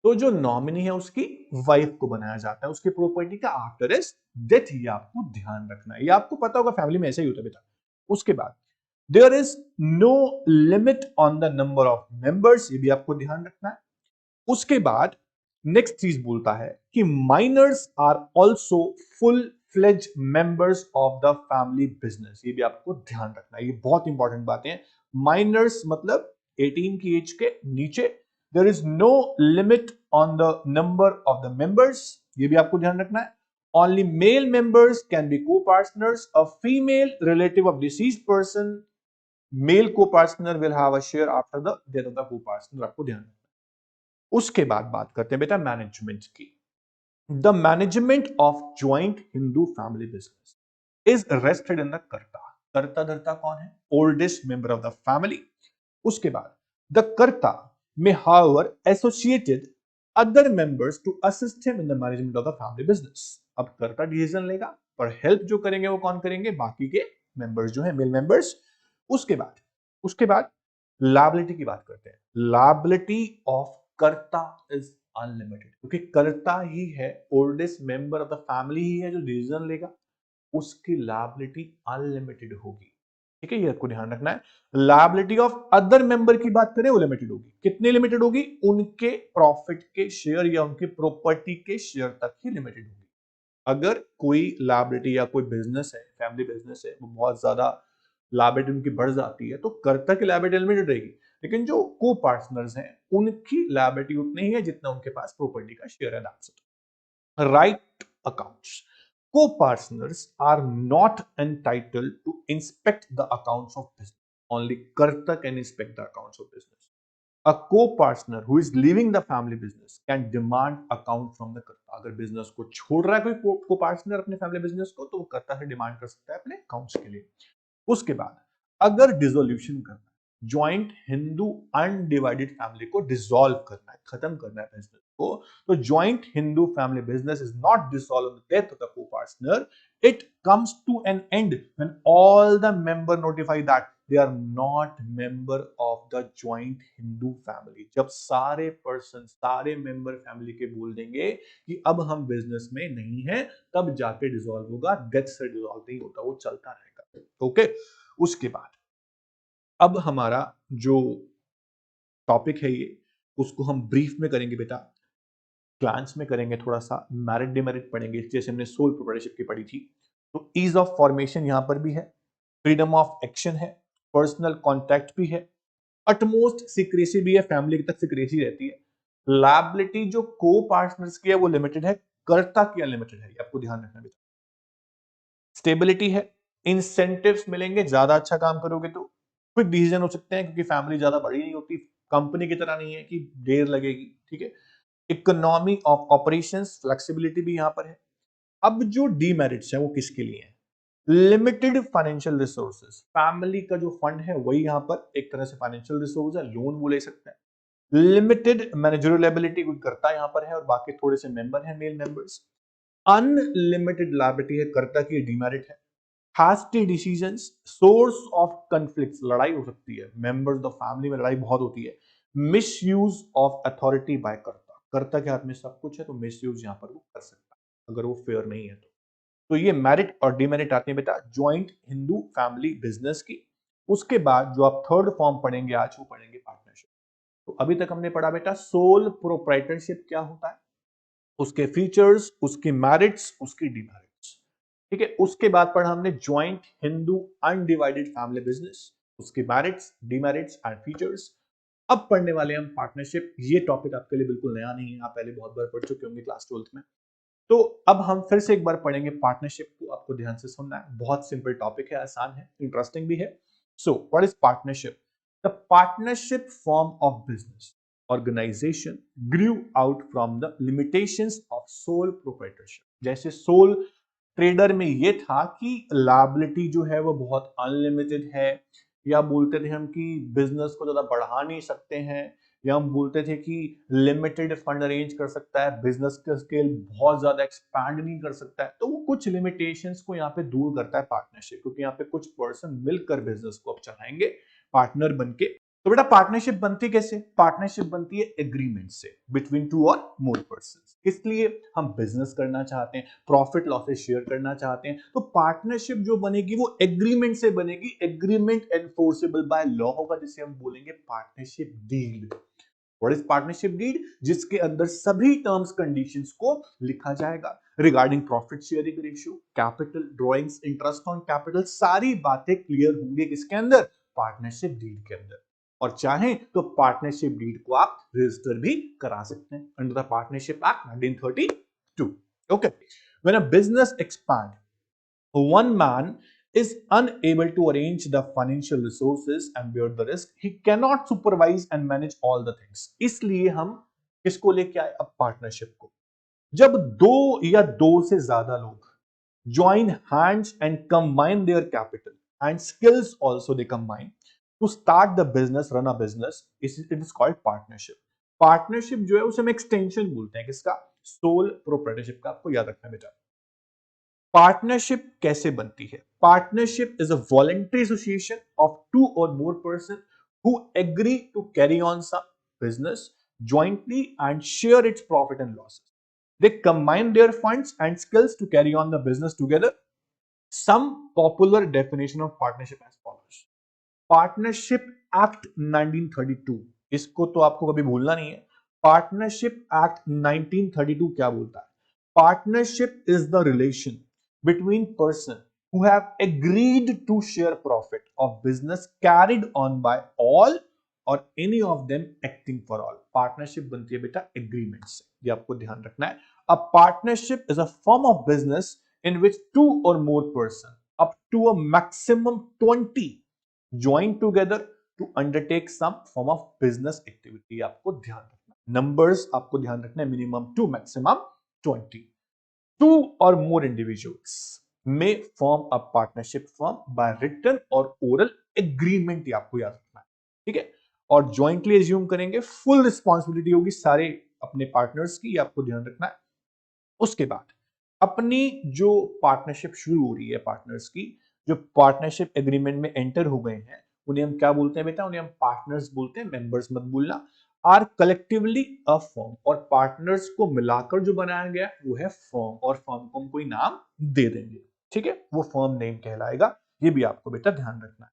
तो जो नॉमिनी है उसकी वाइफ को बनाया जाता है उसकी प्रॉपर्टी का आफ्टर इज डेथ। ये आपको ध्यान रखना है, ये आपको पता होगा फैमिली में ऐसे ही होता है बेटा। उसके बाद there is no limit on the number of members, ये भी आपको ध्यान रखना है। उसके बाद नेक्स्ट चीज बोलता है कि minors are also full fledge members of the family business, ये भी आपको ध्यान रखना है, ये बहुत इंपॉर्टेंट बातें हैं। माइनर्स मतलब 18 की एज के नीचे। There is no limit on the number of the members, ये भी आपको ध्यान रखना है। Only male members can be co-partners. A female relative of deceased person, male co-partner will have a share after the death of the co-partner, आपको ध्यान रखना है। उसके बाद बात करते हैं बेटा मैनेजमेंट की। The management of joint Hindu family business is rested in the karta. कर्ता धर्ता कौन है? Oldest member of the family. उसके बाद the karta may however associated other members to assist him in the management of the family business. अब karta decision लेगा पर help जो करेंगे वो कौन करेंगे? बाकी के मेंबर्स जो है मेल मेंबर्स। उसके बाद लायबिलिटी की बात करते हैं। Liability of karta is unlimited, क्योंकि कर्ता ही है, oldest member of the family ही है जो डिसीजन लेगा, उसकी लायबिलिटी अनलिमिटेड होगी। ठीक है, ये आपको ध्यान रखना है। लायबिलिटी ऑफ अदर मेंबर की बात करें वो लिमिटेड होगी। कितनी लिमिटेड होगी? उनके प्रॉफिट के शेयर या उनके प्रॉपर्टी के शेयर तक ही लिमिटेड होगी। अगर कोई लायबिलिटी या कोई बिजनेस है, फैमिली बिजनेस है, वो बहुत ज्यादा लायबिलिटी उनकी बढ़ जाती है तो कर्ता की लायबिलिटी लिमिटेड रहेगी, लेकिन जो को पार्टनर्स हैं उनकी लायबिलिटी उतनी ही है जितना उनके पास प्रॉपर्टी का शेयर है। That's it. Right accounts. Co-partners are not entitled to inspect the accounts of business. Only Karta can inspect the accounts of business. A co-partner who is leaving the family business can demand account from the कर्ता. अगर business को छोड़ रहा है कोई को-पार्टनर अपने family business को, तो वो कर्ता से डिमांड कर सकता है अपने अकाउंट्स के लिए। उसके बाद अगर डिसोल्यूशन करना है, ज्वाइंट हिंदू अनडिवाइडेड फैमिली को डिसॉल्व करना है, खत्म करना है बिजनेस को, तो joint Hindu family business is not dissolve on the death of the co-partner, it comes to an end when all the member notify that they are not member of the joint Hindu family. जब सारे person, सारे member family के बोल देंगे कि अब हम business में नहीं है, तब जाके डिसॉल्व होगा। डेथ से डिसॉल्व नहीं होता, वो चलता रहेगा। ओके, उसके बाद अब हमारा जो टॉपिक है ये, उसको हम ब्रीफ में करेंगे बेटा, ग्लांस में करेंगे, थोड़ा सा मेरिट डिमेरिट पढ़ेंगे, जैसे हमने सोल प्रोप्राइटरशिप की पढ़ी थी। तो ईज ऑफ फॉर्मेशन यहां पर भी है, फ्रीडम ऑफ एक्शन है, पर्सनल कॉन्टैक्ट भी है, अटमोस्ट सिक्रेसी भी है, फैमिली तक सिक्रेसी रहती है। लायबिलिटी जो को पार्टनर्स की है वो लिमिटेड है, कर्ता की अनलिमिटेड है, आपको ध्यान रखना बेटा। स्टेबिलिटी है, इंसेंटिव्स मिलेंगे, ज्यादा अच्छा काम करोगे तो क्विक डिसीजन हो सकते हैं, क्योंकि फैमिली ज्यादा बड़ी नहीं होती, कंपनी की तरह नहीं है कि देर लगेगी, ठीक है। इकोनॉमी ऑफ ऑपरेशंस, फ्लेक्सिबिलिटी भी यहां पर है। अब जो डीमेरिट्स है वो किसके लिए है? लिमिटेड फाइनेंशियल रिसोर्सेज, फैमिली का जो फंड है वही यहां पर एक तरह से फाइनेंशियल रिसोर्स है, लोन वो ले सकते हैं। लिमिटेड मैनेजरियल एबिलिटी कोई करता यहां पर है, और बाकी थोड़े से मेंबर हैं, मेल मेंबर्स। अनलिमिटेड लायबिलिटी है, कर्ता की डीमेरिट है। Hasty decisions, source of conflicts, लड़ाई हो सकती है, मेंबर्स ऑफ फैमिली में लड़ाई बहुत होती है। मिसयूज ऑफ अथॉरिटी बाय कर्ता, कर्ता के हाथ में सब कुछ है, तो मिसयूज यहां पर वो कर सकता है अगर वो फेयर नहीं है तो ये मेरिट और डिमेरिट आते हैं बेटा ज्वाइंट हिंदू फैमिली बिजनेस की। उसके बाद जो आप थर्ड फॉर्म पढ़ेंगे आज, वो पढ़ेंगे पार्टनरशिप। तो अभी तक हमने पढ़ा बेटा सोल प्रोप्राइटरशिप क्या होता है, उसके फीचर्स, उसकी मेरिट्स, उसकी डिमेरिट्स, ठीक है। उसके बाद पढ़ा हमने joint Hindu undivided family business, उसके मेरिट्स, डिमेरिट्स एंड फीचर्स। अब पढ़ने वाले हम पार्टनरशिप। ये टॉपिक आपके लिए बिल्कुल नया नहीं है, आप पहले बहुत बार पढ़ चुके होंगे क्लास 12th में। तो अब हम फिर से एक बार पढ़ेंगे पार्टनरशिप को, आपको ध्यान से सुनना है, बहुत सिंपल टॉपिक है, आसान है, इंटरेस्टिंग भी है। So what is partnership? The partnership form of business organization grew out from the limitations of sole proprietorship. जैसे सोल ट्रेडर में ये था कि लायबिलिटी जो है वो बहुत अनलिमिटेड है, या बोलते थे हम कि बिजनेस को ज्यादा बढ़ा नहीं सकते हैं, या हम बोलते थे कि लिमिटेड फंड अरेंज कर सकता है, बिजनेस का स्केल बहुत ज्यादा एक्सपैंड नहीं कर सकता है। तो वो कुछ लिमिटेशंस को यहाँ पे दूर करता है पार्टनरशिप, क्योंकि यहाँ पे कुछ पर्सन मिलकर बिजनेस को अब चलाएंगे पार्टनर बनके। तो बेटा पार्टनरशिप बनती कैसे? पार्टनरशिप बनती है एग्रीमेंट से between two or more persons. किस लिए? हम बिजनेस करना चाहते हैं, प्रॉफिट लॉसेस शेयर करना चाहते हैं, तो पार्टनरशिप जो बनेगी वो एग्रीमेंट से बनेगी। एग्रीमेंट एनफोर्सेबल बाय लॉ होगा, जिसे हम बोलेंगे partnership deed. What is partnership deed? जिसके अंदर सभी टर्म्स कंडीशंस को लिखा जाएगा regarding profit sharing ratio, capital, drawings, interest on capital, सारी बातें क्लियर होंगे किसके अंदर? पार्टनरशिप डीड के अंदर। और चाहें तो पार्टनरशिप डीड को आप रजिस्टर भी करा सकते हैं under the partnership act 1932। Okay, when a business expand, one man is unable to arrange the financial resources and bear the risk, he cannot supervise and manage all the things। इसलिए हम किसको लेके आए अब? पार्टनरशिप को। जब दो या दो से ज्यादा लोग join hands and combine their capital and skills also they combine to start the business, run a business, it is called partnership। Partnership जो है उसे हम एक्सटेंशन बोलते हैं किसका? सोल प्रोप्राइटरशिप का। आपको याद रखना बेटा। पार्टनरशिप कैसे बनती है? Partnership is a voluntary association of two or more person who agree to carry on some business jointly and share its profit and losses. They combine their funds and skills to carry on the business together. Some popular definition of partnership as follows. Partnership act 1932, इसको तो आपको कभी भूलना नहीं है। Partnership act 1932 क्या बोलता है? Partnership is the relation between person who have agreed to share profit of business carried on by all or any of them acting for all। Partnership बनती है बेटा एग्रीमेंट से, ये आपको ध्यान रखना है। A partnership is a form of business in which two or more person up to a maximum 20 join together to undertake some form of business activity. आपको ध्यान रखना, नंबर्स आपको ध्यान रखना है, minimum 2 maximum 20। 2 or more individuals may form a partnership firm by written or oral agreement, ये आपको याद रखना है, ठीक है। और जॉइंटली एज्यूम करेंगे, फुल रिस्पॉन्सिबिलिटी होगी सारे अपने पार्टनर्स की, ये आपको ध्यान रखना है। उसके बाद अपनी जो पार्टनरशिप शुरू हो रही है, पार्टनर्स की जो पार्टनरशिप एग्रीमेंट में एंटर हो गए हैं, उन्हें हम क्या बोलते हैं बेटा? उन्हें हम पार्टनर्स बोलते हैं, मेंबर्स मत भूलना। आर कलेक्टिवली अ फर्म, और पार्टनर्स को मिलाकर जो बनाया गया वो है फर्म, और फर्म को हम कोई नाम दे देंगे, ठीक है, वो फर्म नेम कहलाएगा। ये भी आपको बेटा ध्यान रखना है।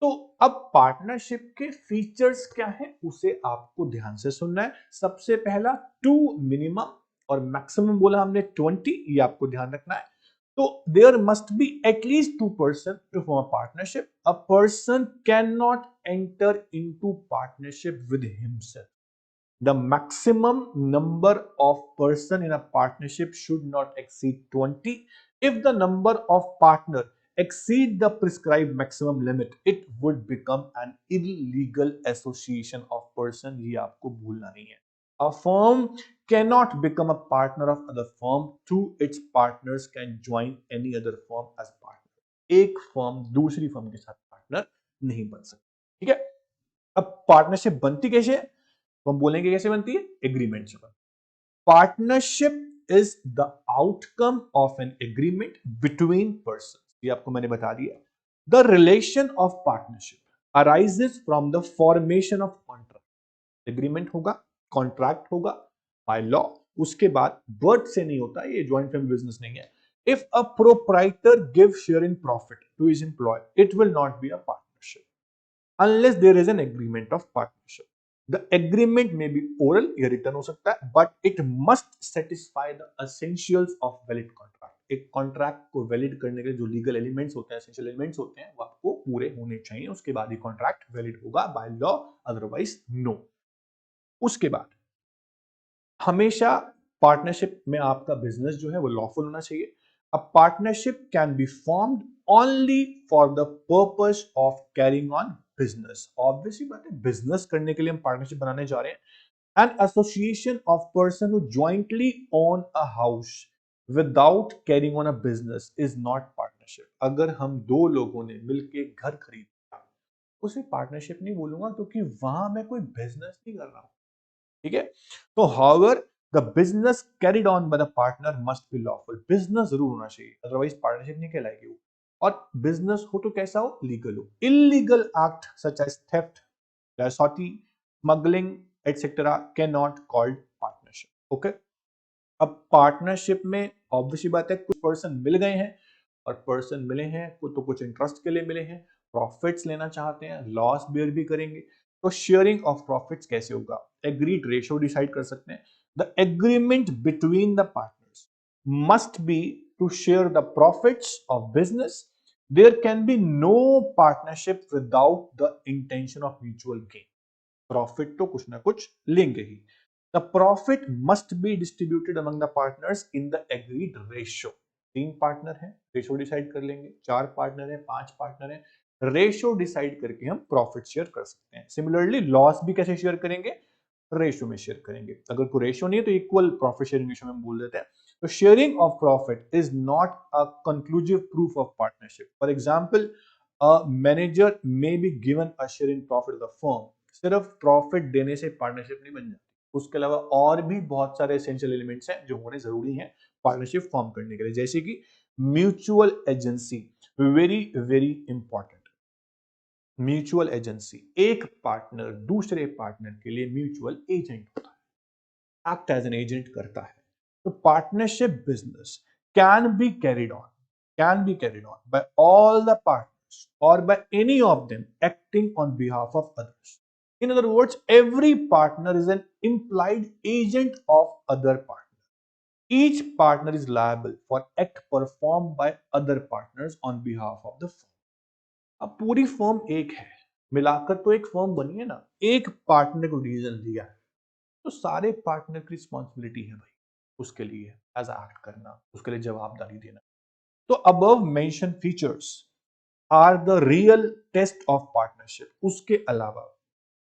तो अब पार्टनरशिप के फीचर्स क्या है उसे आपको ध्यान से सुनना है। सबसे पहला 2 मिनिमम और मैक्सिमम बोला हमने 20, ये आपको ध्यान रखना है। तो there must be at least 2 person to form a partnership. A person can not enter into partnership with himself. The maximum number of person in a partnership should not exceed 20. If the number of partner exceed the prescribed maximum limit, it would become an illegal association of person. ये आपको भूलना नहीं है। A firm cannot become a partner of other firm through its partners can join any other firm as partner. एक firm दूसरी firm के साथ partner नहीं बन सकती, ठीक है। अब पार्टनरशिप बनती कैसे है, तो हम बोलेंगे कैसे बनती है? एग्रीमेंट से बनती है। Partnership is the outcome of an agreement between person, ये आपको मैंने बता दिया। The relation of partnership arises from the formation of contract. Agreement होगा, कॉन्ट्रैक्ट होगा बाय लॉ, उसके बाद बर्थ से नहीं होता, ये ज्वाइंट फैमिली बिजनेस नहीं है। If a proprietor give share in profit to his employ, it will not be a partnership unless there is an agreement of partnership. The agreement may be oral या written हो सकता है, but it must satisfy the essentials of valid contract. एक contract को valid करने के लिए जो लीगल एलिमेंट्स होते हैं, एसेंशियल एलिमेंट्स होते हैं, वो आपको पूरे होने चाहिए, उसके बाद ही कॉन्ट्रैक्ट वैलिड होगा बाय लॉ, अदरवाइज नो। उसके बाद हमेशा पार्टनरशिप में आपका बिजनेस जो है वो लॉफुल होना चाहिए। A partnership can be formed only for the purpose of carrying on business. Obviously बात है, बिजनेस करने के लिए हम पार्टनरशिप बनाने जा रहे हैं। An association of person who jointly own a house without carrying on a business is not partnership. अगर हम दो लोगों ने मिलकर घर खरीदा, उसे पार्टनरशिप नहीं बोलूंगा, क्योंकि वहां मैं कोई बिजनेस नहीं कर रहा हूं, ठीक है। तो however the business carried on by the partner must be lawful. Business जरूर होना चाहिए, अदरवाइज पार्टनरशिप नहीं कहलाएगी वो। और बिजनेस हो तो कैसा हो? लीगल हो। Illegal act such as theft, dacoity, smuggling etcetera can not called partnership, okay. अब पार्टनरशिप में ऑब्वियसली बात है, कुछ पर्सन मिल गए हैं, और पर्सन मिले हैं तो कुछ इंटरेस्ट के लिए मिले हैं, प्रॉफिट्स लेना चाहते हैं, लॉस बेयर भी करेंगे। तो शेयरिंग ऑफ प्रॉफिट्स कैसे होगा? एग्रीड रेशियो डिसाइड कर सकते हैं। The agreement between the partners must be to share the profits of business. There can be no partnership without the intention of mutual gain. Profit तो कुछ ना कुछ लेंगे ही। The profit must be distributed among the partners in the agreed ratio. 3 partner हैं, ratio decide कर लेंगे। 4 partner हैं, 5 पार्टनर हैं, रेशियो डिसाइड करके हम प्रॉफिट शेयर कर सकते हैं। सिमिलरली लॉस भी कैसे शेयर करेंगे? रेशियो में शेयर करेंगे। अगर कोई रेशियो नहीं है तो इक्वल प्रॉफिट शेयरिंग रेशियो में बोल देते हैं। तो sharing of profit is not a conclusive proof of partnership. For example, a manager may be given a share in profit of the firm. सिर्फ प्रॉफिट देने से पार्टनरशिप नहीं बन जाती, उसके अलावा और भी बहुत सारे एसेंशियल एलिमेंट्स हैं जो होने जरूरी हैं पार्टनरशिप फॉर्म करने के लिए, जैसे कि mutual agency, very very important. Mutual agency, एक पार्टनर दूसरे पार्टनर के लिए म्यूचुअल एजेंट होता है, एक्ट एज एन एजेंट करता है। तो partnership business can be carried on by all the partners or by any of them acting on behalf of others. In other words, every partner is an implied agent of other partner. Each partner is liable for act performed by other partners on behalf of the firm. अब पूरी firm एक है, मिलाकर तो एक firm बनी है ना। एक पार्टनर को डिसीजन दिया है तो सारे पार्टनर की रिस्पॉन्सिबिलिटी है भाई, उसके लिए एज एक्ट करना, उसके लिए जवाबदारी देना। तो above mention features are the real test of partnership. उसके अलावा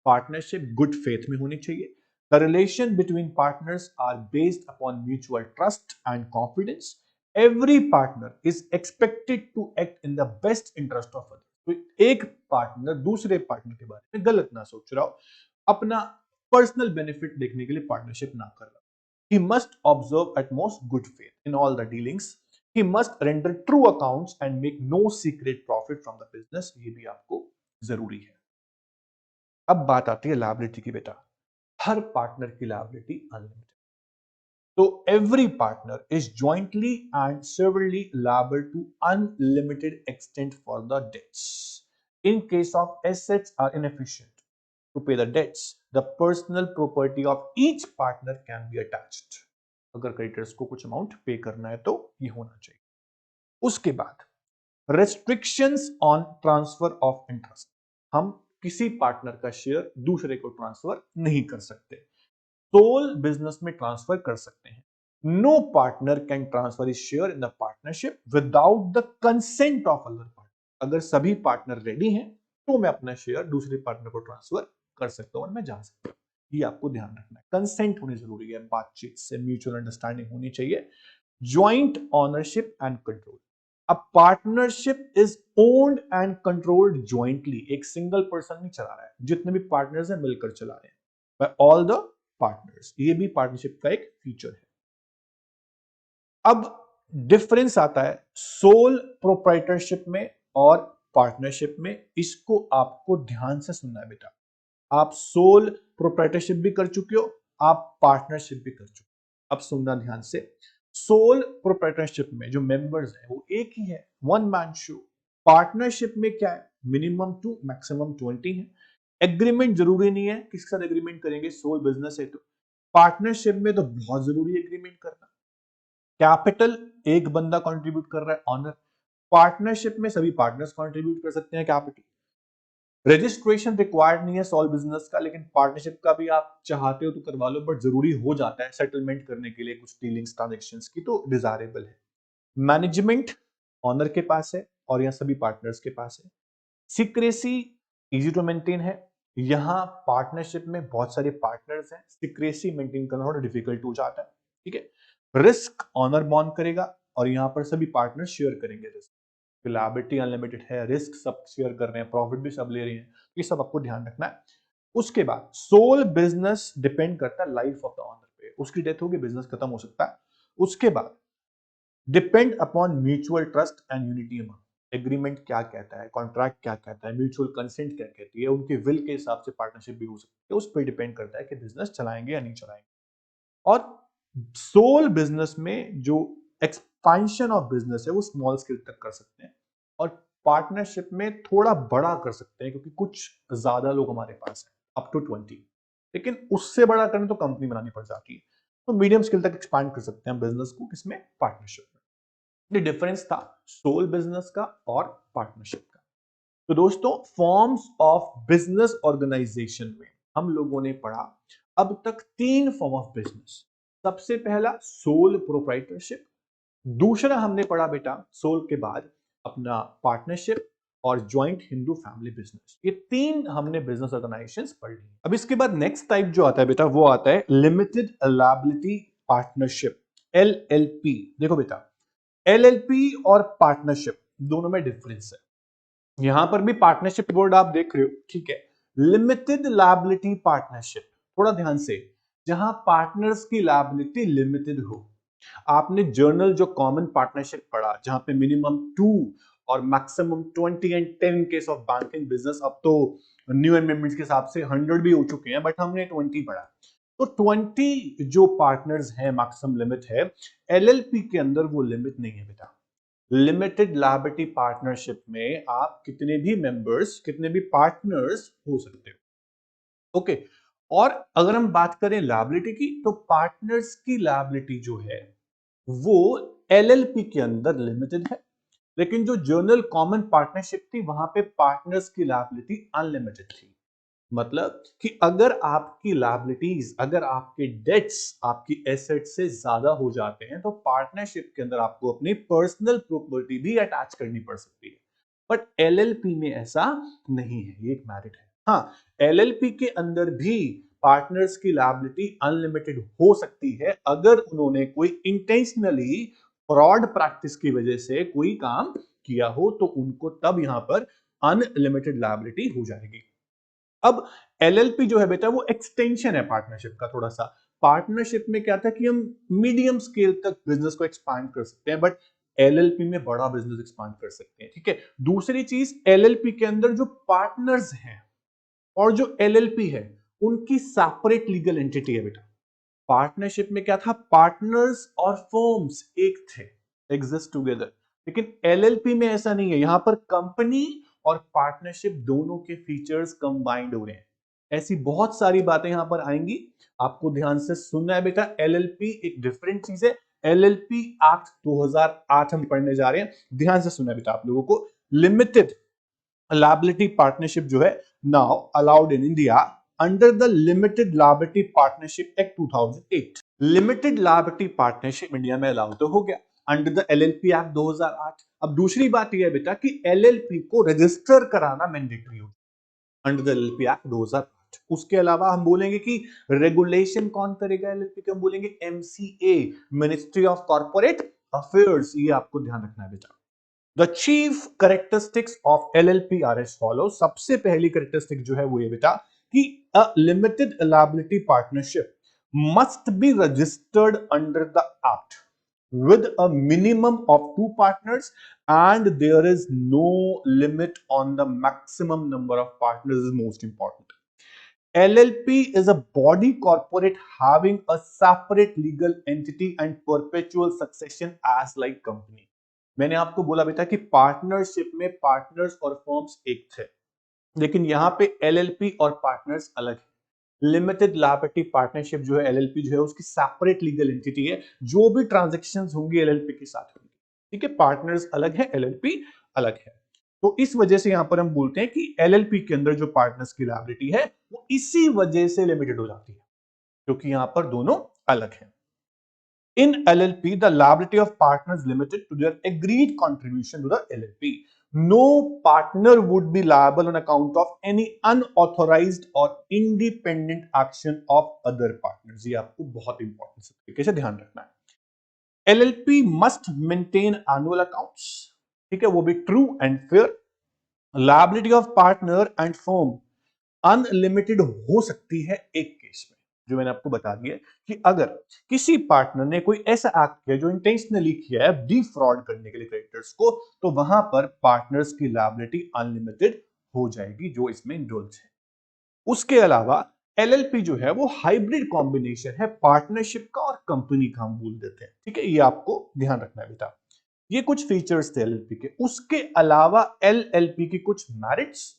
पार्टनरशिप गुड फेथ में होनी चाहिए। The relation between partners are based upon mutual trust and confidence. Every partner is expected to act in the best interest of other. तो एक partner दूसरे partner के बारे में गलत ना सोच रहा हो, अपना पर्सनल बेनिफिट देखने के लिए पार्टनरशिप ना कर रहा हो। He must observe at most good faith in all the dealings. He must render true accounts and make no secret profit from the business. ये भी आपको जरूरी है। अब बात आती है लायबिलिटी की बेटा। हर पार्टनर की लायबिलिटी अनलिमिटेड। तो every partner is jointly and severally liable to unlimited extent for the debts. In case of assets are inefficient to pay the debts, the personal property of each partner can be attached. अगर creditors को कुछ amount पे करना है तो ये होना चाहिए। उसके बाद restrictions on transfer of interest. हम किसी पार्टनर का शेयर दूसरे को ट्रांसफर नहीं कर सकते, सोल बिजनेस में ट्रांसफर कर सकते हैं। No partner can transfer is share in the partnership without the consent of other partner. अगर सभी पार्टनर रेडी हैं तो मैं अपना शेयर दूसरे पार्टनर को ट्रांसफर कर सकता हूं और मैं जा सकता हूं। ये आपको ध्यान रखना है, कंसेंट होनी जरूरी है, बातचीत से म्यूचुअल अंडरस्टैंडिंग होनी चाहिए। Joint ownership and control. A partnership is owned and controlled jointly. एक सिंगल पर्सन नहीं चला रहा है, जितने भी पार्टनर्स हैं मिलकर चला रहे हैं, बाय ऑल द पार्टनर्स। ये भी पार्टनरशिप का एक फीचर है। अब डिफरेंस आता है सोल प्रोप्राइटरशिप में और पार्टनरशिप में। इसको आपको ध्यान से सुनना है बेटा। आप सोल प्रोप्राइटरशिप भी कर चुके हो, आप पार्टनरशिप भी कर चुके हो। अब सुनना ध्यान से। सोल प्रोप्राइटरशिप में जो मेंबर्स हैं वो एक ही है, वन मैन शो। पार्टनरशिप में क्या है, मिनिमम टू मैक्सिमम 20 है। एग्रीमेंट जरूरी नहीं है किसके साथ एग्रीमेंट करेंगे, सोल बिजनेस है तो। पार्टनरशिप में तो बहुत जरूरी है एग्रीमेंट करना। कैपिटल एक बंदा कंट्रीब्यूट कर रहा है, ऑनर। पार्टनरशिप में सभी पार्टनर्स कंट्रीब्यूट कर सकते हैं कैपिटल। रजिस्ट्रेशन रिक्वायर्ड नहीं है सॉल्व बिजनेस का, लेकिन पार्टनरशिप का भी आप चाहते हो तो करवा लो, बट जरूरी हो जाता है सेटलमेंट करने के लिए कुछ डीलिंग्स ट्रांजेक्शंस की, तो डिजायरेबल है। मैनेजमेंट ऑनर के पास है और यहाँ सभी पार्टनर्स के पास है। सीक्रेसी इजी टू मेंटेन है। यहाँ पार्टनरशिप में बहुत सारे पार्टनर्स हैं, सीक्रेसी मेंटेन करना थोड़ा डिफिकल्ट हो जाता है, ठीक है। रिस्क ऑनर बॉन्ड करेगा और यहाँ पर सभी पार्टनर शेयर करेंगे रिस्क। लायबिलिटी अनलिमिटेड है, रिस्क सब शेयर कर रहे हैं, प्रॉफिट भी सब ले रहे हैं, ये सब आपको ध्यान रखना है। उसके बाद सोल बिजनेस डिपेंड करता है लाइफ ऑफ द ऑनर पे, उसकी डेथ होगी बिजनेस खत्म हो सकता है। उसके बाद depend upon mutual trust and unity among. Agreement क्या कहता है, कॉन्ट्रैक्ट क्या कहता है, म्यूचुअल कंसेंट क्या कहती है, उनके विल के हिसाब से पार्टनरशिप भी हो सकती है। उस पर डिपेंड करता है कि बिजनेस चलाएंगे या नहीं चलाएंगे। और सोल बिजनेस में जो एक्सपेंशन ऑफ बिजनेस है वो स्मॉल स्केल तक कर सकते हैं, और पार्टनरशिप में थोड़ा बड़ा कर सकते हैं क्योंकि कुछ ज्यादा लोग हमारे पास हैं, अप टू 20। लेकिन उससे बड़ा करने तो कंपनी बनानी पड़ जाती है, तो मीडियम स्केल तक एक्सपांड कर सकते हैं बिजनेस को, किसमें, पार्टनरशिप में। ये डिफरेंस था सोल बिजनेस का और पार्टनरशिप का। तो दोस्तों फॉर्म्स ऑफ बिजनेस ऑर्गेनाइजेशन में हम लोगों ने पढ़ा अब तक 3 फॉर्म ऑफ बिजनेस। सबसे पहला सोल प्रोप्राइटरशिप, दूसरा हमने पढ़ा बेटा सोल के बाद अपना पार्टनरशिप और ज्वाइंट हिंदू फैमिली बिजनेस। ये 3 हमने बिजनेस ऑर्गेनाइजेशंस पढ़ ली। अब इसके बाद नेक्स्ट टाइप जो आता है बेटा वो आता है लिमिटेड लायबिलिटी पार्टनरशिप, एलएलपी। देखो बेटा एलएलपी और पार्टनरशिप दोनों में डिफरेंस है। यहां पर भी पार्टनरशिप बोर्ड आप देख रहे हो, ठीक है। लिमिटेड लायबिलिटी पार्टनरशिप, थोड़ा ध्यान से, जहां पार्टनर्स की लायबिलिटी लिमिटेड हो। आपने जर्नल जो कॉमन पार्टनरशिप पढ़ा जहां पे मिनिमम 2 और maximum 20 and 10 in case of banking business, अब तो न्यू अमेंडमेंट्स के हिसाब से 100 भी हो चुके हैं, बट हमने 20 पढ़ा। तो 20 जो पार्टनर्स हैं मैक्सिमम लिमिट है, एलएलपी के अंदर वो लिमिट नहीं है बेटा। लिमिटेड लायबिलिटी पार्टनरशिप में आप कितने भी मेंबर्स, कितने भी पार्टनर्स हो सकते हो, ओके। और अगर हम बात करें लायबिलिटी की, तो पार्टनर्स की लायबिलिटी जो है वो एलएलपी के अंदर लिमिटेड है, लेकिन जो जर्नल कॉमन पार्टनरशिप थी वहां पे पार्टनर्स की लायबिलिटी अनलिमिटेड थी। मतलब कि अगर आपकी लायबिलिटीज, अगर आपके डेट्स आपकी एसेट से ज्यादा हो जाते हैं तो पार्टनरशिप के अंदर आपको अपनी पर्सनल प्रॉपर्टी भी अटैच करनी पड़ सकती है। बट एलएलपी में ऐसा नहीं है, ये एक मेरिट है। हाँ, एलएलपी के अंदर भी पार्टनर्स की लायबिलिटी अनलिमिटेड हो सकती है अगर उन्होंने कोई इंटेंशनली फ्रॉड प्रैक्टिस की वजह से कोई काम किया हो, तो उनको तब यहां पर अनलिमिटेड लायबिलिटी हो जाएगी। अब एलएलपी जो है बेटा वो एक्सटेंशन है पार्टनरशिप का। थोड़ा सा पार्टनरशिप में क्या था कि हम मीडियम स्केल तक बिजनेस को एक्सपांड कर सकते हैं, बट एलएलपी में बड़ा बिजनेस एक्सपांड कर सकते हैं। ठीक है, दूसरी चीज एलएलपी के अंदर जो पार्टनर्स हैं और जो एलएलपी है उनकी सेपरेट लीगल एंटिटी है बेटा। पार्टनरशिप में क्या था, पार्टनर्स और फर्म्स एक थे, एग्जिस्ट टुगेदर। लेकिन एलएलपी में ऐसा नहीं है, यहां पर कंपनी और पार्टनरशिप दोनों के फीचर्स कंबाइंड हो रहे हैं। ऐसी बहुत सारी बातें यहां पर आएंगी, आपको ध्यान से सुनना है बेटा। एलएलपी एक डिफरेंट चीज है। एलएलपी एक्ट 2008 हम पढ़ने जा रहे हैं, ध्यान से सुनना है बेटा आप लोगों को। लिमिटेड liability partnership जो है now allowed in India under the Limited Liability Partnership Act 2008। Limited Liability Partnership India में अलाउ तो हो गया अंडर द एलएलपी एक्ट 2008। अब दूसरी बात यह है बेटा कि एलएलपी को रजिस्टर कराना मैंडेटरी हो अंडर द एलएलपी एक्ट 2008। उसके अलावा हम बोलेंगे कि रेगुलेशन कौन करेगा एलएलपी के, हम बोलेंगे MCA, ministry of corporate affairs. ये आपको ध्यान रखना है बेटा। The chief characteristics of LLP are as follows। सबसे पहली कैरेक्टरिस्टिक जो है वो ये बेटा कि a limited liability partnership must be registered under the act with a minimum of 2 partners and there is no limit on the maximum number of partners is most important। LLP is a body corporate having a separate legal entity and perpetual succession as like company। मैंने आपको बोला बेटा कि partnership में partners और firms एक थे, लेकिन यहां पे एलएलपी और पार्टनर्स अलग है। लिमिटेड लायबिलिटी पार्टनरशिप जो है एलएलपी जो है उसकी सेपरेट लीगल एंटिटी है, जो भी ट्रांजैक्शंस होंगी एलएलपी के साथ होंगी। ठीक है, पार्टनर्स अलग है, एलएलपी अलग है। तो इस वजह से यहां पर हम बोलते हैं कि एलएलपी के अंदर जो पार्टनर्स की लायबिलिटी है वो इसी वजह से लिमिटेड हो जाती है, क्योंकि यहां पर दोनों अलग है। In LLP, the liability of partners limited to their agreed contribution to the LLP. No partner would be liable on account of any unauthorized or independent action of other partners। ये आपको बहुत इंपॉर्टेंट तरीके से ध्यान रखना है। LLP must maintain annual accounts, ठीक है, वो भी true and fair. Liability of partner and firm unlimited हो सकती है एक केस में, जो मैंने आपको बता दिया कि अगर किसी पार्टनर ने कोई ऐसा एक्ट किया जो इंटेंशनली किया है डिफ्रॉड करने के लिए क्रेडिटर्स को, तो वहां पर पार्टनर्स की लायबिलिटी अनलिमिटेड हो जाएगी, जो इसमें इंडल्ज है। उसके अलावा एलएलपी जो है वो हाइब्रिड कॉम्बिनेशन है पार्टनरशिप का और कंपनी का, हम बोल देते हैं। ठीक है, ये आपको ध्यान रखना है बेटा। ये कुछ फीचर्स थे एलएलपी के। उसके अलावा एलएलपी की कुछ मेरिट्स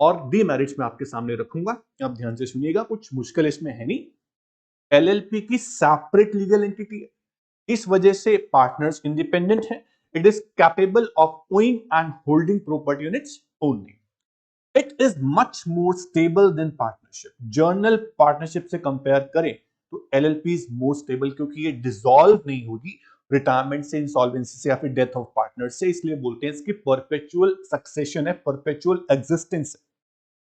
और डीमेरिट्स मैं आपके सामने रखूंगा, आप ध्यान से सुनिएगा, कुछ मुश्किल इसमें है नहीं। एलएलपी की सेपरेट लीगल एंटिटी है, इस वजह से पार्टनर्स इंडिपेंडेंट है। It is capable of owing and holding property units only. It is much more stable then partnership. Journal partnership से कंपेयर करें तो एलएलपी इज मोर स्टेबल, क्योंकि ये डिसॉल्व नहीं होगी रिटायरमेंट से, इंसॉल्वेंसी से या फिर डेथ ऑफ पार्टनर से, इसलिए बोलते हैं इसकी परपेचुअल सक्सेशन है, परपेचुअल एग्जिस्टेंस है।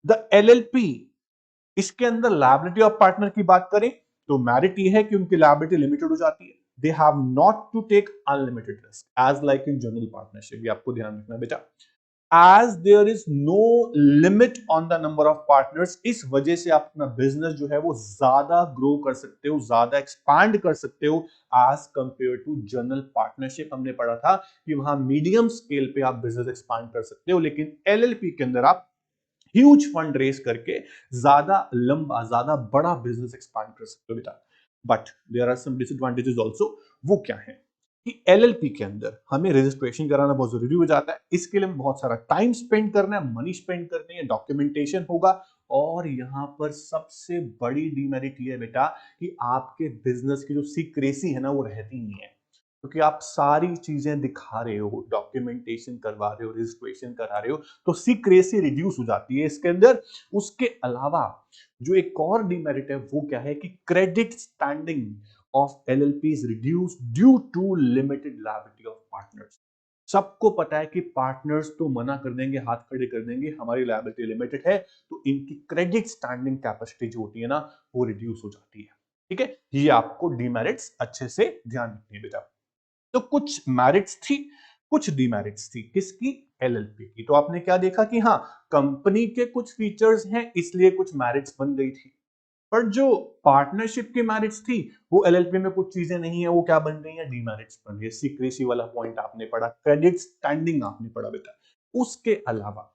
द एलएलपी, इसके अंदर लायबिलिटी ऑफ पार्टनर की बात करें तो मेरिट ये है कि उनकी लायबिलिटी लिमिटेड हो जाती है। They have not to take unlimited risk as like in general partnership. ये आपको ध्यान रखना बेटा। As there is no limit on the number of partners, इस वजह से आप अपना बिजनेस जो है वो ज्यादा ग्रो कर सकते हो, ज्यादा एक्सपांड कर सकते हो as compare to general partnership. हमने पढ़ा था कि वहां मीडियम स्केल पे आप बिजनेस एक्सपांड कर सकते हो, लेकिन एलएलपी के अंदर आप ह्यूज फंड रेस करके ज्यादा लंबा, ज्यादा बड़ा बिजनेस एक्सपांड कर सकते हो बेटा। But there are some disadvantages also. वो क्या है कि एलएलपी के अंदर हमें रजिस्ट्रेशन कराना बहुत जरूरी हो जाता है। इसके लिए बहुत सारा टाइम स्पेंड करना है, मनी स्पेंड करनी है, डॉक्यूमेंटेशन होगा। और यहां पर सबसे बड़ी डीमेरिट ये है बेटा कि आपके बिजनेस की जो सीक्रेसी है ना वो रहती नहीं है, क्योंकि आप सारी चीजें दिखा रहे हो, डॉक्यूमेंटेशन करवा रहे हो, रजिस्ट्रेशन करा रहे हो, तो सीक्रेसी रिड्यूस हो जाती है इसके अंदर। उसके अलावा जो एक और डिमेरिट है वो क्या है कि credit standing of LLP is reduced due to limited liability of partners. सबको पता है कि पार्टनर्स तो मना कर देंगे, हाथ खड़े कर देंगे, हमारी लायबिलिटी लिमिटेड है, तो इनकी क्रेडिट स्टैंडिंग कैपेसिटी जो होती है ना, वो रिड्यूस हो जाती है। ठीक है, ये आपको डीमेरिट्स अच्छे से ध्यान रखनी है बेटा। तो कुछ मेरिट्स थी, कुछ डीमेरिट्स थी, किसकी? एलएलपी की। तो आपने क्या देखा कि हाँ, कंपनी के कुछ फीचर्स हैं, इसलिए कुछ मेरिट्स बन गई थी। पर जो पार्टनरशिप की मैरिज थी, वो एलएलपी में कुछ चीजें नहीं है, वो क्या बन गई है? डीमेरिट्स बन गई। सीक्रेसी वाला पॉइंट आपने पढ़ा, क्रेडिट स्टैंडिंग आपने पढ़ा बेटा। उसके अलावा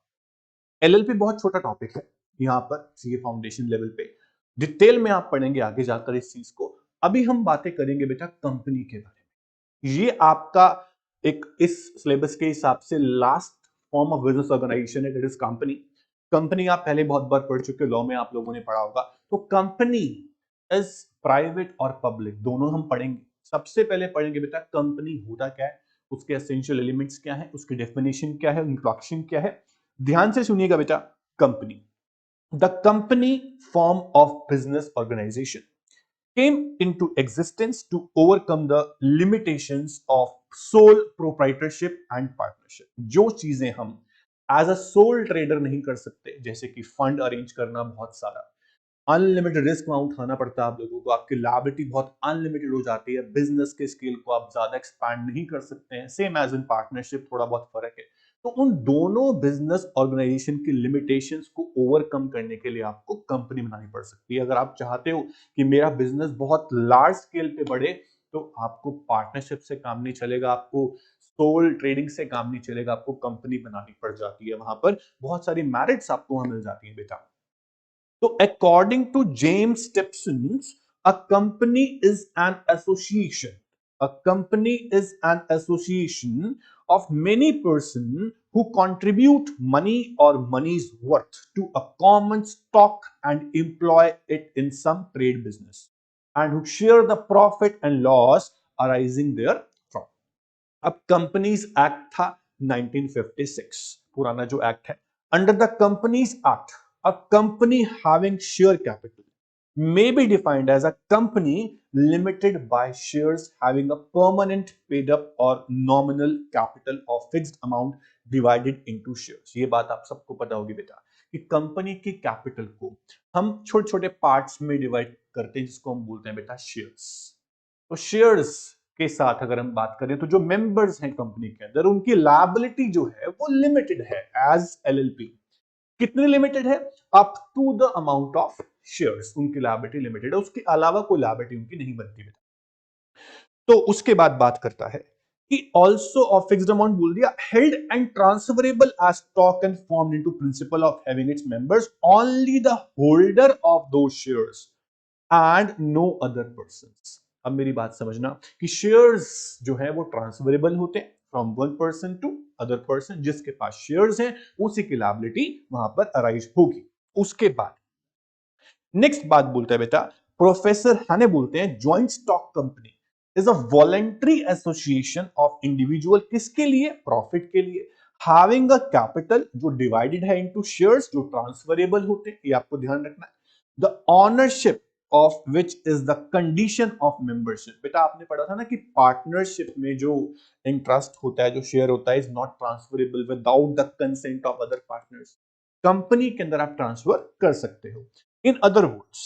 एलएलपी बहुत छोटा टॉपिक है यहाँ पर सीए फाउंडेशन लेवल पे, डिटेल में आप पढ़ेंगे आगे जाकर इस चीज को। अभी हम बातें करेंगे बेटा कंपनी के बारे में। ये आपका एक इस सिलेबस के हिसाब से last form of business organization है, दैट इज कंपनी। कंपनी आप पहले बहुत बार पढ़ चुके हो, लॉ में आप लोगों ने पढ़ा होगा। तो कंपनी इज प्राइवेट और पब्लिक दोनों हम पढ़ेंगे। सबसे पहले पढ़ेंगे बेटा कंपनी होता क्या है, उसके एसेंशियल एलिमेंट्स क्या है, उसकी डेफिनेशन क्या है, इंट्रोडक्शन क्या है। ध्यान से सुनिएगा बेटा। Company, the company form of business organization came into existence to overcome the limitations of sole proprietorship and partnership। जो चीजें हम एज अ सोल ट्रेडर नहीं कर सकते, जैसे कि फंड अरेंज करना, बहुत सारा अनलिमिटेड रिस्क वहां उठाना पड़ता है आप लोगों को, आपकी लायबिलिटी बहुत अनलिमिटेड हो जाती है, बिजनेस के स्केल को आप ज्यादा एक्सपैंड नहीं कर सकते हैं। सेम एज इन पार्टनरशिप, थोड़ा बहुत फर्क है। तो उन दोनों बिजनेस ऑर्गेनाइजेशन की लिमिटेशंस को ओवरकम करने के लिए आपको कंपनी बनानी पड़ सकती है। अगर आप चाहते हो कि मेरा बिजनेस बहुत लार्ज स्केल पे बढ़े, तो आपको पार्टनरशिप से काम नहीं चलेगा, आपको सोल ट्रेडिंग से काम नहीं चलेगा, आपको कंपनी बनानी पड़ जाती है। वहां पर बहुत सारी मैरिट्स आपको वहां मिल जाती है बेटा। So, according to James Stepson, a company is an association. A company is an association of many persons who contribute money or money's worth to a common stock and employ it in some trade business, and who share the profit and loss arising therefrom. अब companies act था 1956, पुराना जो act है। Under the companies act, a company having share capital may be defined as a company limited by shares having a permanent paid up or nominal capital of fixed amount divided into shares। ये बात आप सबको पता होगी बेटा कि company की capital को हम छोटे छोटे पार्ट्स में डिवाइड करते हैं, जिसको हम बोलते हैं बेटा शेयर्स। तो शेयर्स के साथ अगर हम बात करें, तो जो मेंबर्स हैं कंपनी के अंदर, उनकी लायबिलिटी जो है वो लिमिटेड है एज एलएलपी। कितनी लिमिटेड है? Up to the amount of shares उनकी लायबिलिटी लिमिटेड है, उसके अलावा कोई लायबिलिटी उनकी नहीं बनती बेटा। तो उसके बाद बात करता है कि ऑल्सो ऑफ फिक्स्ड अमाउंट बोल दिया, held and transferable as stock and formed into principal of having its members only the holder of those shares and no other persons. अब मेरी बात समझना कि शेयर्स जो है वो ट्रांसफरेबल होते हैं from one person to other person, जिसके पास शेयर्स हैं उसी की लायबिलिटी वहां पर अराइज होगी। उसके बाद नेक्स्ट बात बोलता है बेटा, प्रोफेसर हने बोलते हैं joint stock company is a voluntary association of individual, किसके लिए? प्रॉफिट के लिए। हैविंग अ कैपिटल जो डिवाइडेड है इनटू शेयर्स जो ट्रांसफरेबल होते हैं, ये आपको ध्यान रखना है। The ownership of which is the condition of membership. बेटा आपने पढ़ा था ना कि पार्टनरशिप में जो इंटरेस्ट होता है, जो शेयर होता है, is not transferable without the consent of other partners. Company के अंदर आप ट्रांसफर कर सकते हो। In other words,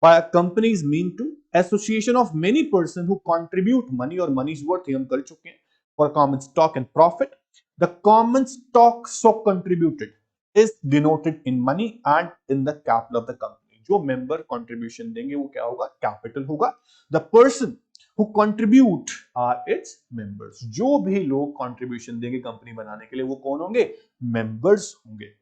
by a company is mean to association of many persons who contribute money or money's worth, हम कर चुके हैं, for common stock and profit। The common stock so contributed is denoted in money and in the capital of the company। जो member contribution देंगे वो क्या होगा? capital होगा। The person who contribute are its members। जो भी लोग contribution देंगे कंपनी बनाने के लिए, वो कौन होंगे? members होंगे।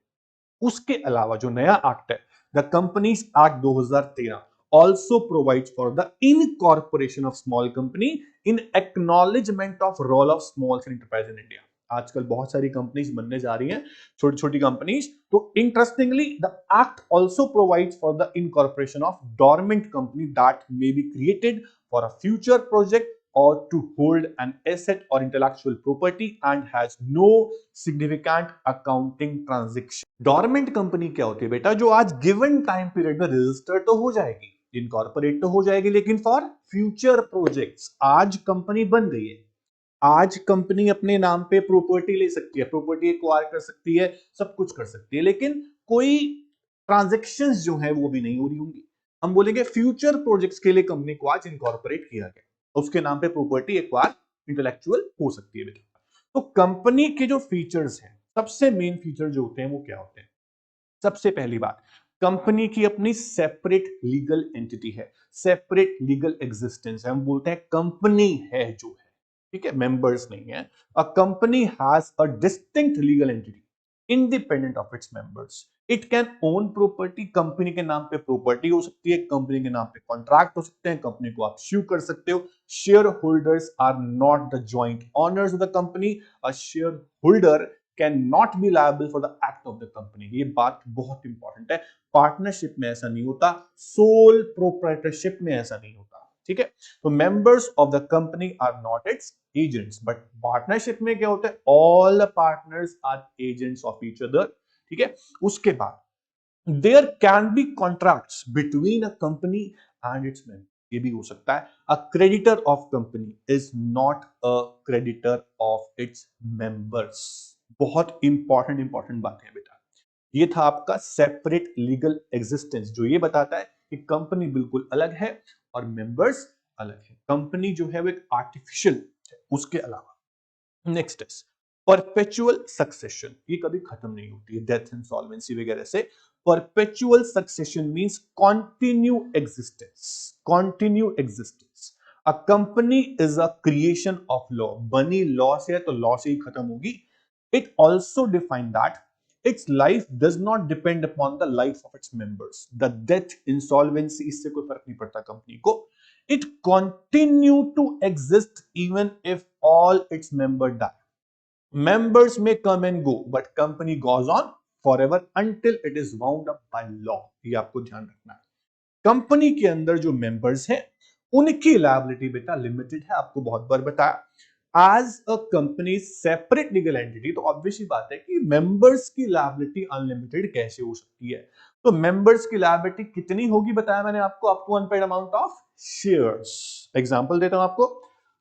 उसके अलावा जो नया एक्ट है, the companies act 2013 also provides for the incorporation of small company in acknowledgement of role of small enterprise in India. आजकल बहुत सारी कंपनीज बनने जा रही हैं, छोटी छोटी कंपनीज। तो interestingly the act also provides for the incorporation of dormant company that may be created for a future project or to hold an asset or intellectual property and has no significant accounting transaction। Dormant company क्या होती है बेटा? जो आज given time period में register तो हो जाएगी, इनकॉर्पोरेट तो हो जाएगी, लेकिन फॉर फ्यूचर प्रोजेक्ट्स। आज कंपनी बन गई है, आज कंपनी अपने नाम पे प्रॉपर्टी ले सकती है, प्रॉपर्टी एक्वायर कर सकती है, सब कुछ कर सकती है, लेकिन कोई ट्रांजैक्शंस जो है वो भी नहीं हो रही होंगी। हम बोलेंगे फ्यूचर प्रोजेक्ट्स के लिए कंपनी को आज इनकॉर्पोरेट किया गया, उसके नाम पे प्रॉपर्टी एक्वायर इंटेलेक्चुअल हो सकती है बेटा। तो कंपनी के जो फीचर्स हैं, सबसे मेन फीचर जो होते हैं वो क्या होते हैं? सबसे पहली बात, कंपनी की अपनी सेपरेट लीगल एंटिटी है, सेपरेट लीगल एग्जिस्टेंस है। हम बोलते हैं कंपनी है जो है, ठीक है, मेंबर्स नहीं है। A company has a distinct legal entity independent of its members. It can own property, company के नाम पे प्रॉपर्टी हो सकती है, कंपनी के नाम पे कॉन्ट्रैक्ट हो सकते हैं, कंपनी को आप स्यू कर सकते हो। Shareholders are not the joint owners of the company. A shareholder can not be liable for the act of the company. ये बात बहुत इंपॉर्टेंट है, पार्टनरशिप में ऐसा नहीं होता, सोल प्रोप्राइटरशिप में ऐसा नहीं होता, ठीक है। तो members of the company are not its agents, but partnership में क्या होता है? All the partners are agents of each other, ठीक है। उसके बाद there can be contracts between a company and its member. ये भी हो सकता है। A creditor of company is not a creditor of its members. बहुत इंपॉर्टेंट बात है बेटा। ये था आपका सेपरेट लीगल एग्जिस्टेंस, जो ये बताता है कि कंपनी बिल्कुल अलग है और मेंबर्स अलग है। कंपनी जो है वो एक आर्टिफिशियल है, उसके अलावा नेक्स्ट इज परपेचुअल सक्सेशन। ये कभी खत्म नहीं होती है, डेथ इंसॉल्वेंसी वगैरह से। Perpetual succession means continue existence, continue existence. A company is a creation of law, बनी लॉ से है तो लॉ से ही खत्म होगी। It also define that its life does not depend upon the life of its members. The death, insolvency, इससे कोई फर्क नहीं पड़ता कंपनी को। It continue to exist even if all its members die. Members may come and go, but company goes on forever until it is wound up by law. ये आपको ध्यान रखना है। कंपनी के अंदर जो मेंबर्स हैं उनकी लायबिलिटी बेटा लिमिटेड है, आपको बहुत बार बताया। As a company separate legal entity, तो ऑब्वियस ही बात है कि मेंबर्स की लायबिलिटी अनलिमिटेड कैसे हो सकती है? तो मेंबर्स की लायबिलिटी कितनी होगी बताया मैंने आपको, up to unpaid amount of shares. Example देता हूं आपको,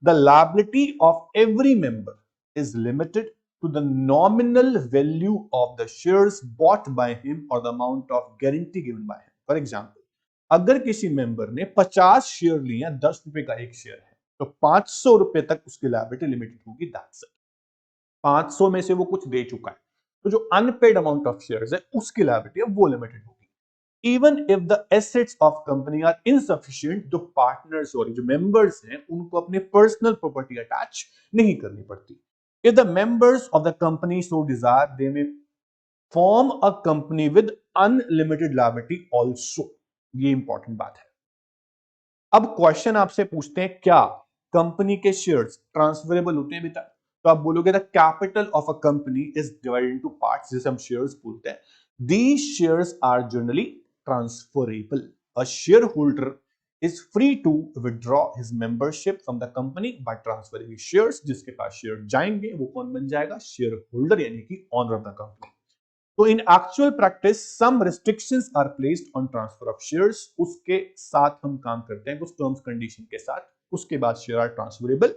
the liability of every member is limited to the nominal value of the shares bought by him or the amount of guarantee given by him. For example, अगर किसी member ने 50 share लिए हैं, 10 रुपए का एक शेयर है, तो 500 रुपए तक उसकी लायबिलिटी लिमिटेड होगी, दैट्स इट। 500 में से वो कुछ दे चुका है, तो जो अनपेड अमाउंट ऑफ शेयर्स है उसकी लायबिलिटी है वो लिमिटेड होगी। Even if the assets of company are insufficient, जो पार्टनर्स और जो मेंबर्स हैं उनको अपने पर्सनल प्रॉपर्टी अटैच नहीं करनी पड़ती। If the members of the company so Dzire, they may form a company with unlimited liability also. ये इंपॉर्टेंट बात है। अब क्वेश्चन आपसे पूछते हैं, क्या कंपनी के शेयर्स ट्रांसफरेबल होते हैं बेटा? तो आप बोलोगे the capital of a company is divided into parts, जिसे हम शेयर्स बोलते हैं। These shares are generally transferable. A shareholder is free to withdraw his membership from the company by transferring shares. जिसके पास शेयर जाएंगे वो कौन बन जाएगा? शेयर होल्डर, यानी कि ऑनर ऑफ द कंपनी। तो in actual practice some restrictions are placed on transfer of shares. उसके साथ हम काम करते हैं कुछ टर्म्स कंडीशन के साथ, उसके बाद शेयर आर ट्रांसफरेबल।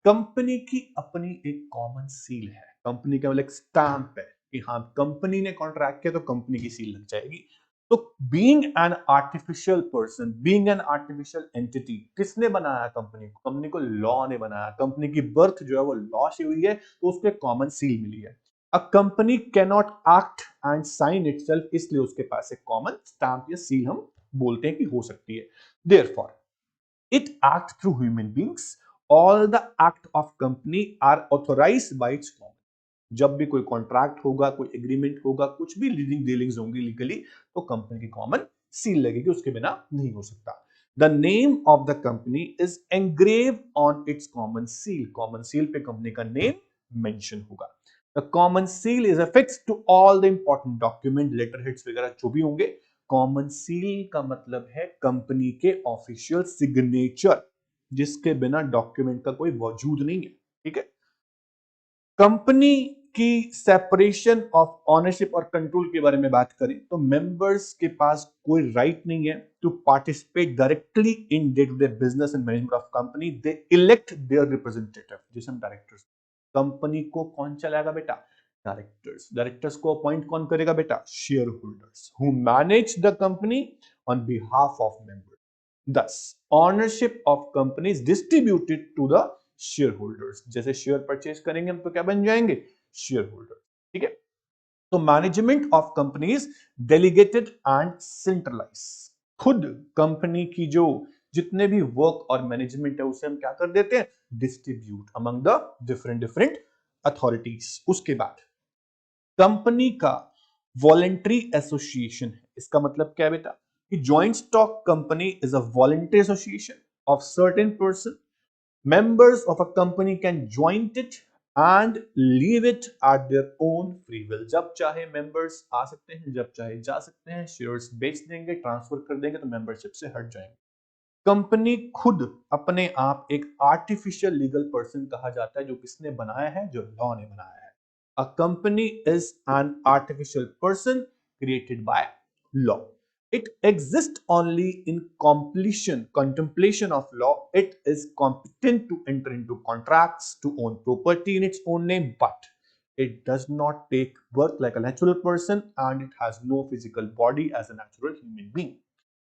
कंपनी की अपनी एक कॉमन सील है, कंपनी का मतलब एक स्टैंप है कि हाँ कंपनी ने कॉन्ट्रैक्ट किया तो कंपनी की सील लग जाएगी। तो being an artificial person, being an artificial entity, किसने बनाया कंपनी को? कंपनी को लॉ ने बनाया। कंपनी की बर्थ जो है वो लॉ से हुई है, तो उसको एक कॉमन सील मिली है। A company can not act and sign itself, इसलिए उसके पास एक कॉमन स्टैंप या सील हम बोलते हैं कि हो सकती है। Therefore it acts through human beings. All the act of company are authorized by its common. जब भी कोई कॉन्ट्रैक्ट होगा, कोई एग्रीमेंट होगा, कुछ भी लीडिंग डीलिंग्स होंगी लीगली, तो कंपनी की कॉमन सील लगेगी, उसके बिना नहीं हो सकता। The name of the company is engrave on its common seal. Common seal पे कंपनी का नेम मेंशन होगा। The common seal is affixed to all the important document, letter heads वगैरह जो भी होंगे। कॉमन सील का मतलब है कंपनी के ऑफिशियल सिग्नेचर, जिसके बिना डॉक्यूमेंट का कोई वजूद नहीं है, ठीक है। कंपनी की सेपरेशन ऑफ ऑनरशिप और कंट्रोल के बारे में बात करें तो मेंबर्स के पास कोई राइट नहीं है to participate directly in day to day business and management of company. They elect their representative, जिसे हम डायरेक्टर्स। कंपनी को कौन चलाएगा बेटा? डायरेक्टर्स। डायरेक्टर्स को अपॉइंट कौन करेगा बेटा? Share holders who manage the company on behalf of members. Thus, ownership of company is distributed to the shareholders। जैसे शेयर परचेज करेंगे हम तो क्या बन जाएंगे? Shareholder. ठीक है। तो management of companies delegated and centralize. खुद कंपनी की जो जितने भी वर्क और मैनेजमेंट है उसे हम क्या कर देते हैं? Distribute among the different different authorities. उसके बाद कंपनी का वॉलेंट्री एसोसिएशन है। इसका मतलब क्या है बेटा? कि joint stock company is a voluntary association of certain person. Members of a company can join it and leave it at their own free will. जब चाहे मेंबर्स आ सकते हैं, जब चाहे जा सकते हैं। शेयर्स बेच देंगे, ट्रांसफर कर देंगे तो मेंबरशिप से हट जाएंगे। कंपनी खुद अपने आप एक आर्टिफिशियल लीगल पर्सन कहा जाता है। जो किसने बनाया है? जो लॉ ने बनाया है। A company is an artificial person created by law. It exists only in contemplation of law. It is competent to enter into contracts, to own property in its own name, but it does not take birth like a natural person and it has no physical body as a natural human being.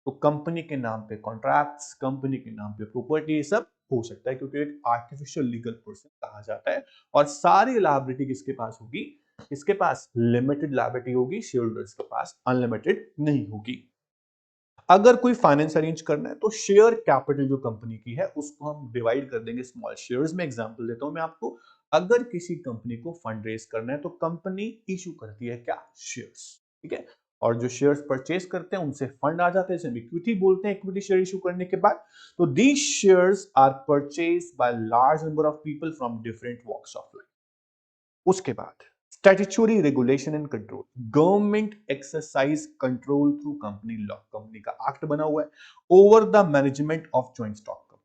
तो company के नाम पे contracts, company के नाम पे property सब हो सकता है क्योंकि एक आर्टिफिशियल लीगल पर्सन कहा जाता है। और सारी लायबिलिटी किसके पास होगी? इसके पास लिमिटेड लायबिलिटी होगी, शेयर होल्डर्स के पास अनलिमिटेड नहीं होगी। अगर कोई फाइनेंस अरेंज करना है तो शेयर कैपिटल जो कंपनी की है उसको हम डिवाइड कर देंगे स्मॉल शेयर्स में। एग्जांपल देता हूं मैं आपको। अगर किसी कंपनी को फंड रेज करना है तो कंपनी इशू करती है क्या? शेयर्स। ठीक है। और जो शेयर्स परचेज करते हैं उनसे फंड आ जाते हैं, इसे इक्विटी बोलते हैं। इक्विटी शेयर इशू करने के बाद तो these shares are purchase by large number of people from different walks of life. उसके बाद statutory regulation and control। Government exercise control through company law. Company का एक्ट बना हुआ है over the management of joint stock.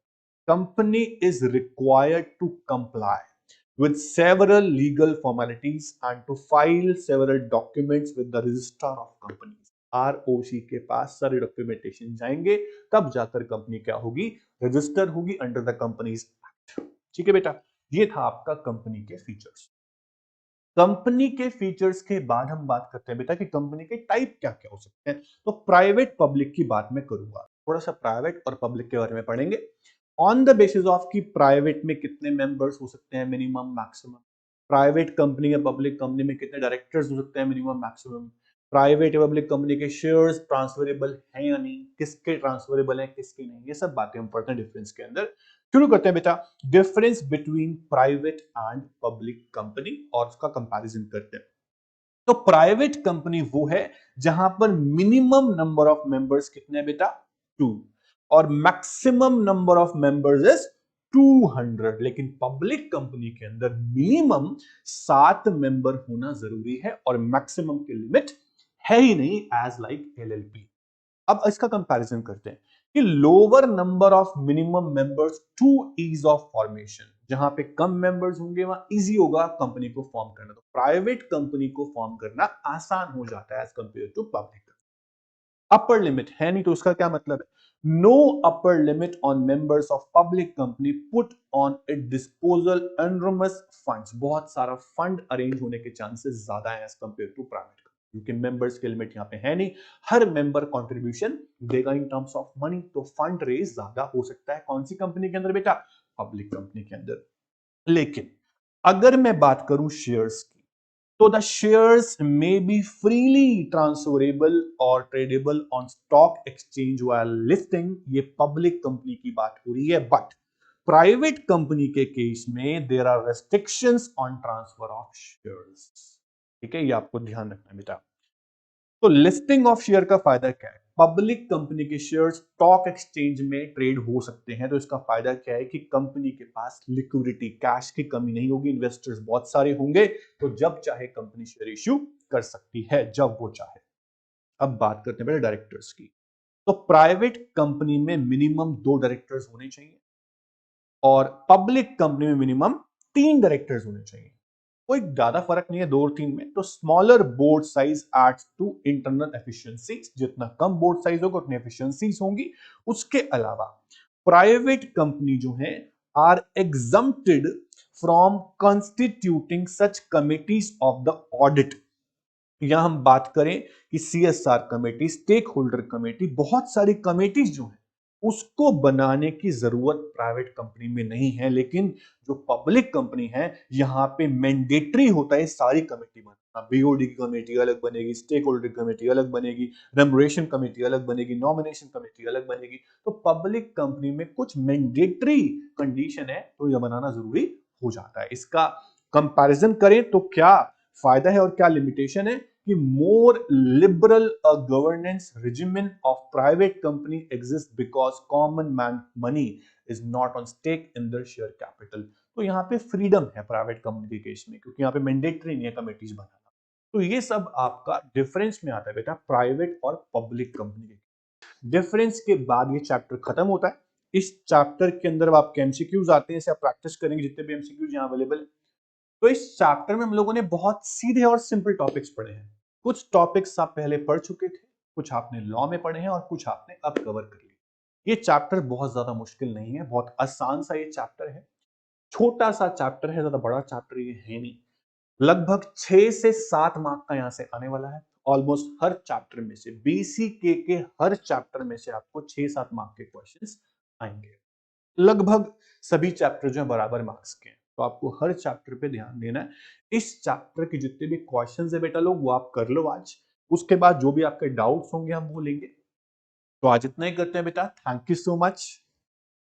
Company is required to comply with several legal formalities and to file several documents with the registrar of companies। ROC के पास सारे documentation जाएंगे तब जाकर company क्या होगी? रजिस्टर होगी अंडर द कंपनीज एक्ट। ठीक है बेटा, ये था आपका कंपनी के फीचर्स। कंपनी के फीचर्स के बाद हम बात करते हैं बेटा कि कंपनी के टाइप क्या क्या हो सकते हैं। तो प्राइवेट पब्लिक की बात मैं करूंगा, थोड़ा सा प्राइवेट और पब्लिक के बारे में पढ़ेंगे। ऑन द बेसिस ऑफ कि प्राइवेट में कितने मेंबर्स हो सकते हैं, मिनिमम मैक्सिमम। प्राइवेट कंपनी या पब्लिक कंपनी में कितने डायरेक्टर्स हो सकते हैं, मिनिमम मैक्सिमम। प्राइवेट या पब्लिक कंपनी के शेयर्स ट्रांसफरेबल हैं या नहीं, किसके ट्रांसफरेबल हैं किसके नहीं, ये सब बातें हम पढ़ते हैं डिफरेंस के अंदर। शुरू करते हैं बेटा difference between private and public company और उसका कंपैरिजन करते हैं। तो प्राइवेट कंपनी वो है जहां पर मिनिमम नंबर ऑफ मेंबर्स कितने हैं बेटा? 2 और maximum number of members is 200। लेकिन पब्लिक कंपनी के अंदर मिनिमम 7 मेंबर होना जरूरी है और मैक्सिमम की लिमिट है ही नहीं, एज लाइक LLP। अब इसका कंपैरिजन करते हैं कि lower number of minimum members to ease of formation. जहां पे कम मेंबर्स होंगे वहां इजी होगा कंपनी को फॉर्म करना। तो प्राइवेट कंपनी को फॉर्म करना आसान हो जाता है as compare to public. Upper limit है नहीं तो उसका क्या मतलब है? No upper limit on members of public company put on it disposal enormous funds. बहुत सारा फंड अरेंज होने के चांसेस ज्यादा है एज कंपेयर टू प्राइवेट, क्योंकि मेंबर्स की लिमिट यहाँ पे है नहीं। हर मेंबर कंट्रीब्यूशन देगा इन टर्म्स ऑफ मनी, तो फंड रेज ज्यादा हो सकता है कौन सी कंपनी के अंदर बेटा? पब्लिक कंपनी के अंदर। लेकिन अगर मैं बात करूं शेयर्स की तो the shares may be freely transferable और tradable on stock exchange while listing. ये पब्लिक कंपनी की बात हो रही है, बट प्राइवेट कंपनी के केस में there are restrictions on transfer of shares. ठीक है, ये आपको ध्यान रखना है बेटा। तो लिस्टिंग ऑफ शेयर का फायदा क्या है? पब्लिक कंपनी के शेयर स्टॉक एक्सचेंज में ट्रेड हो सकते हैं। तो इसका फायदा क्या है कि कंपनी के पास लिक्विडिटी, कैश की कमी नहीं होगी, इन्वेस्टर्स बहुत सारे होंगे, तो जब चाहे कंपनी शेयर इश्यू कर सकती है जब वो चाहे। अब बात करते हैं डायरेक्टर्स की। तो प्राइवेट कंपनी में मिनिमम 2 डायरेक्टर्स होने चाहिए और पब्लिक कंपनी में मिनिमम 3 डायरेक्टर्स होने चाहिए। कोई ज्यादा फर्क नहीं है दो और तीन में। तो smaller board size aids to internal efficiency, जितना कम बोर्ड साइज होगा उतनी एफिशिएंसीज होंगी। उसके अलावा प्राइवेट कंपनी जो है are exempted from constituting such committees of the audit. यहां हम बात करें कि CSR committee, stakeholder committee, बहुत सारी कमेटीज जो है उसको बनाने की जरूरत प्राइवेट कंपनी में नहीं है। लेकिन जो पब्लिक कंपनी है यहां पे मैंडेटरी होता है सारी कमेटी बनाना। बीओडी की कमेटी अलग बनेगी, स्टेक होल्डर कमेटी अलग बनेगी, रेमुनरेशन कमेटी अलग बनेगी, नॉमिनेशन कमेटी अलग बनेगी। तो पब्लिक कंपनी में कुछ मैंडेटरी कंडीशन है तो यह बनाना जरूरी हो जाता है। इसका कंपैरिजन करें तो क्या फायदा है और क्या लिमिटेशन है कि मोर liberal governance regimen of private company exists because common man money is not on stake in their share capital। तो यहाँ पे फ्रीडम है प्राइवेट कंपनी के केस में, क्योंकि यहाँ पे मैंडेटरी नहीं है कमिटीज बनाना। तो ये सब आपका डिफरेंस में आता है बेटा प्राइवेट और पब्लिक कंपनी के। डिफरेंस के बाद ये चैप्टर खत्म होता है। इस चैप्टर के अंदर अब आपके एमसीक्यूज आते हैं, इसे आप प्रैक्टिस करेंगे जितने भी एमसीक्यूज यहाँ अवेलेबल है। तो इस चैप्टर में हम लोगों ने बहुत सीधे और सिंपल टॉपिक्स पढ़े हैं। कुछ टॉपिक्स आप पहले पढ़ चुके थे, कुछ आपने लॉ में पढ़े हैं और कुछ आपने अब कवर कर लिए। ये चैप्टर बहुत ज्यादा मुश्किल नहीं है, बहुत आसान सा ये चैप्टर है। छोटा सा चैप्टर है, ज्यादा बड़ा चैप्टर ये है नहीं। लगभग 6 से 7 मार्क का यहां से आने वाला है। ऑलमोस्ट हर चैप्टर में से, बीसीके के हर चैप्टर में से आपको 6-7 मार्क के क्वेश्चंस आएंगे। लगभग सभी चैप्टर जो है बराबर मार्क्स के हैं, तो आपको हर चैप्टर पे ध्यान देना है। इस चैप्टर के जितने भी क्वेश्चंस है बेटा लोग वो आप कर लो आज। उसके बाद जो भी आपके डाउट्स होंगे हम वो लेंगे। तो आज इतना ही करते हैं बेटा। Thank you so much.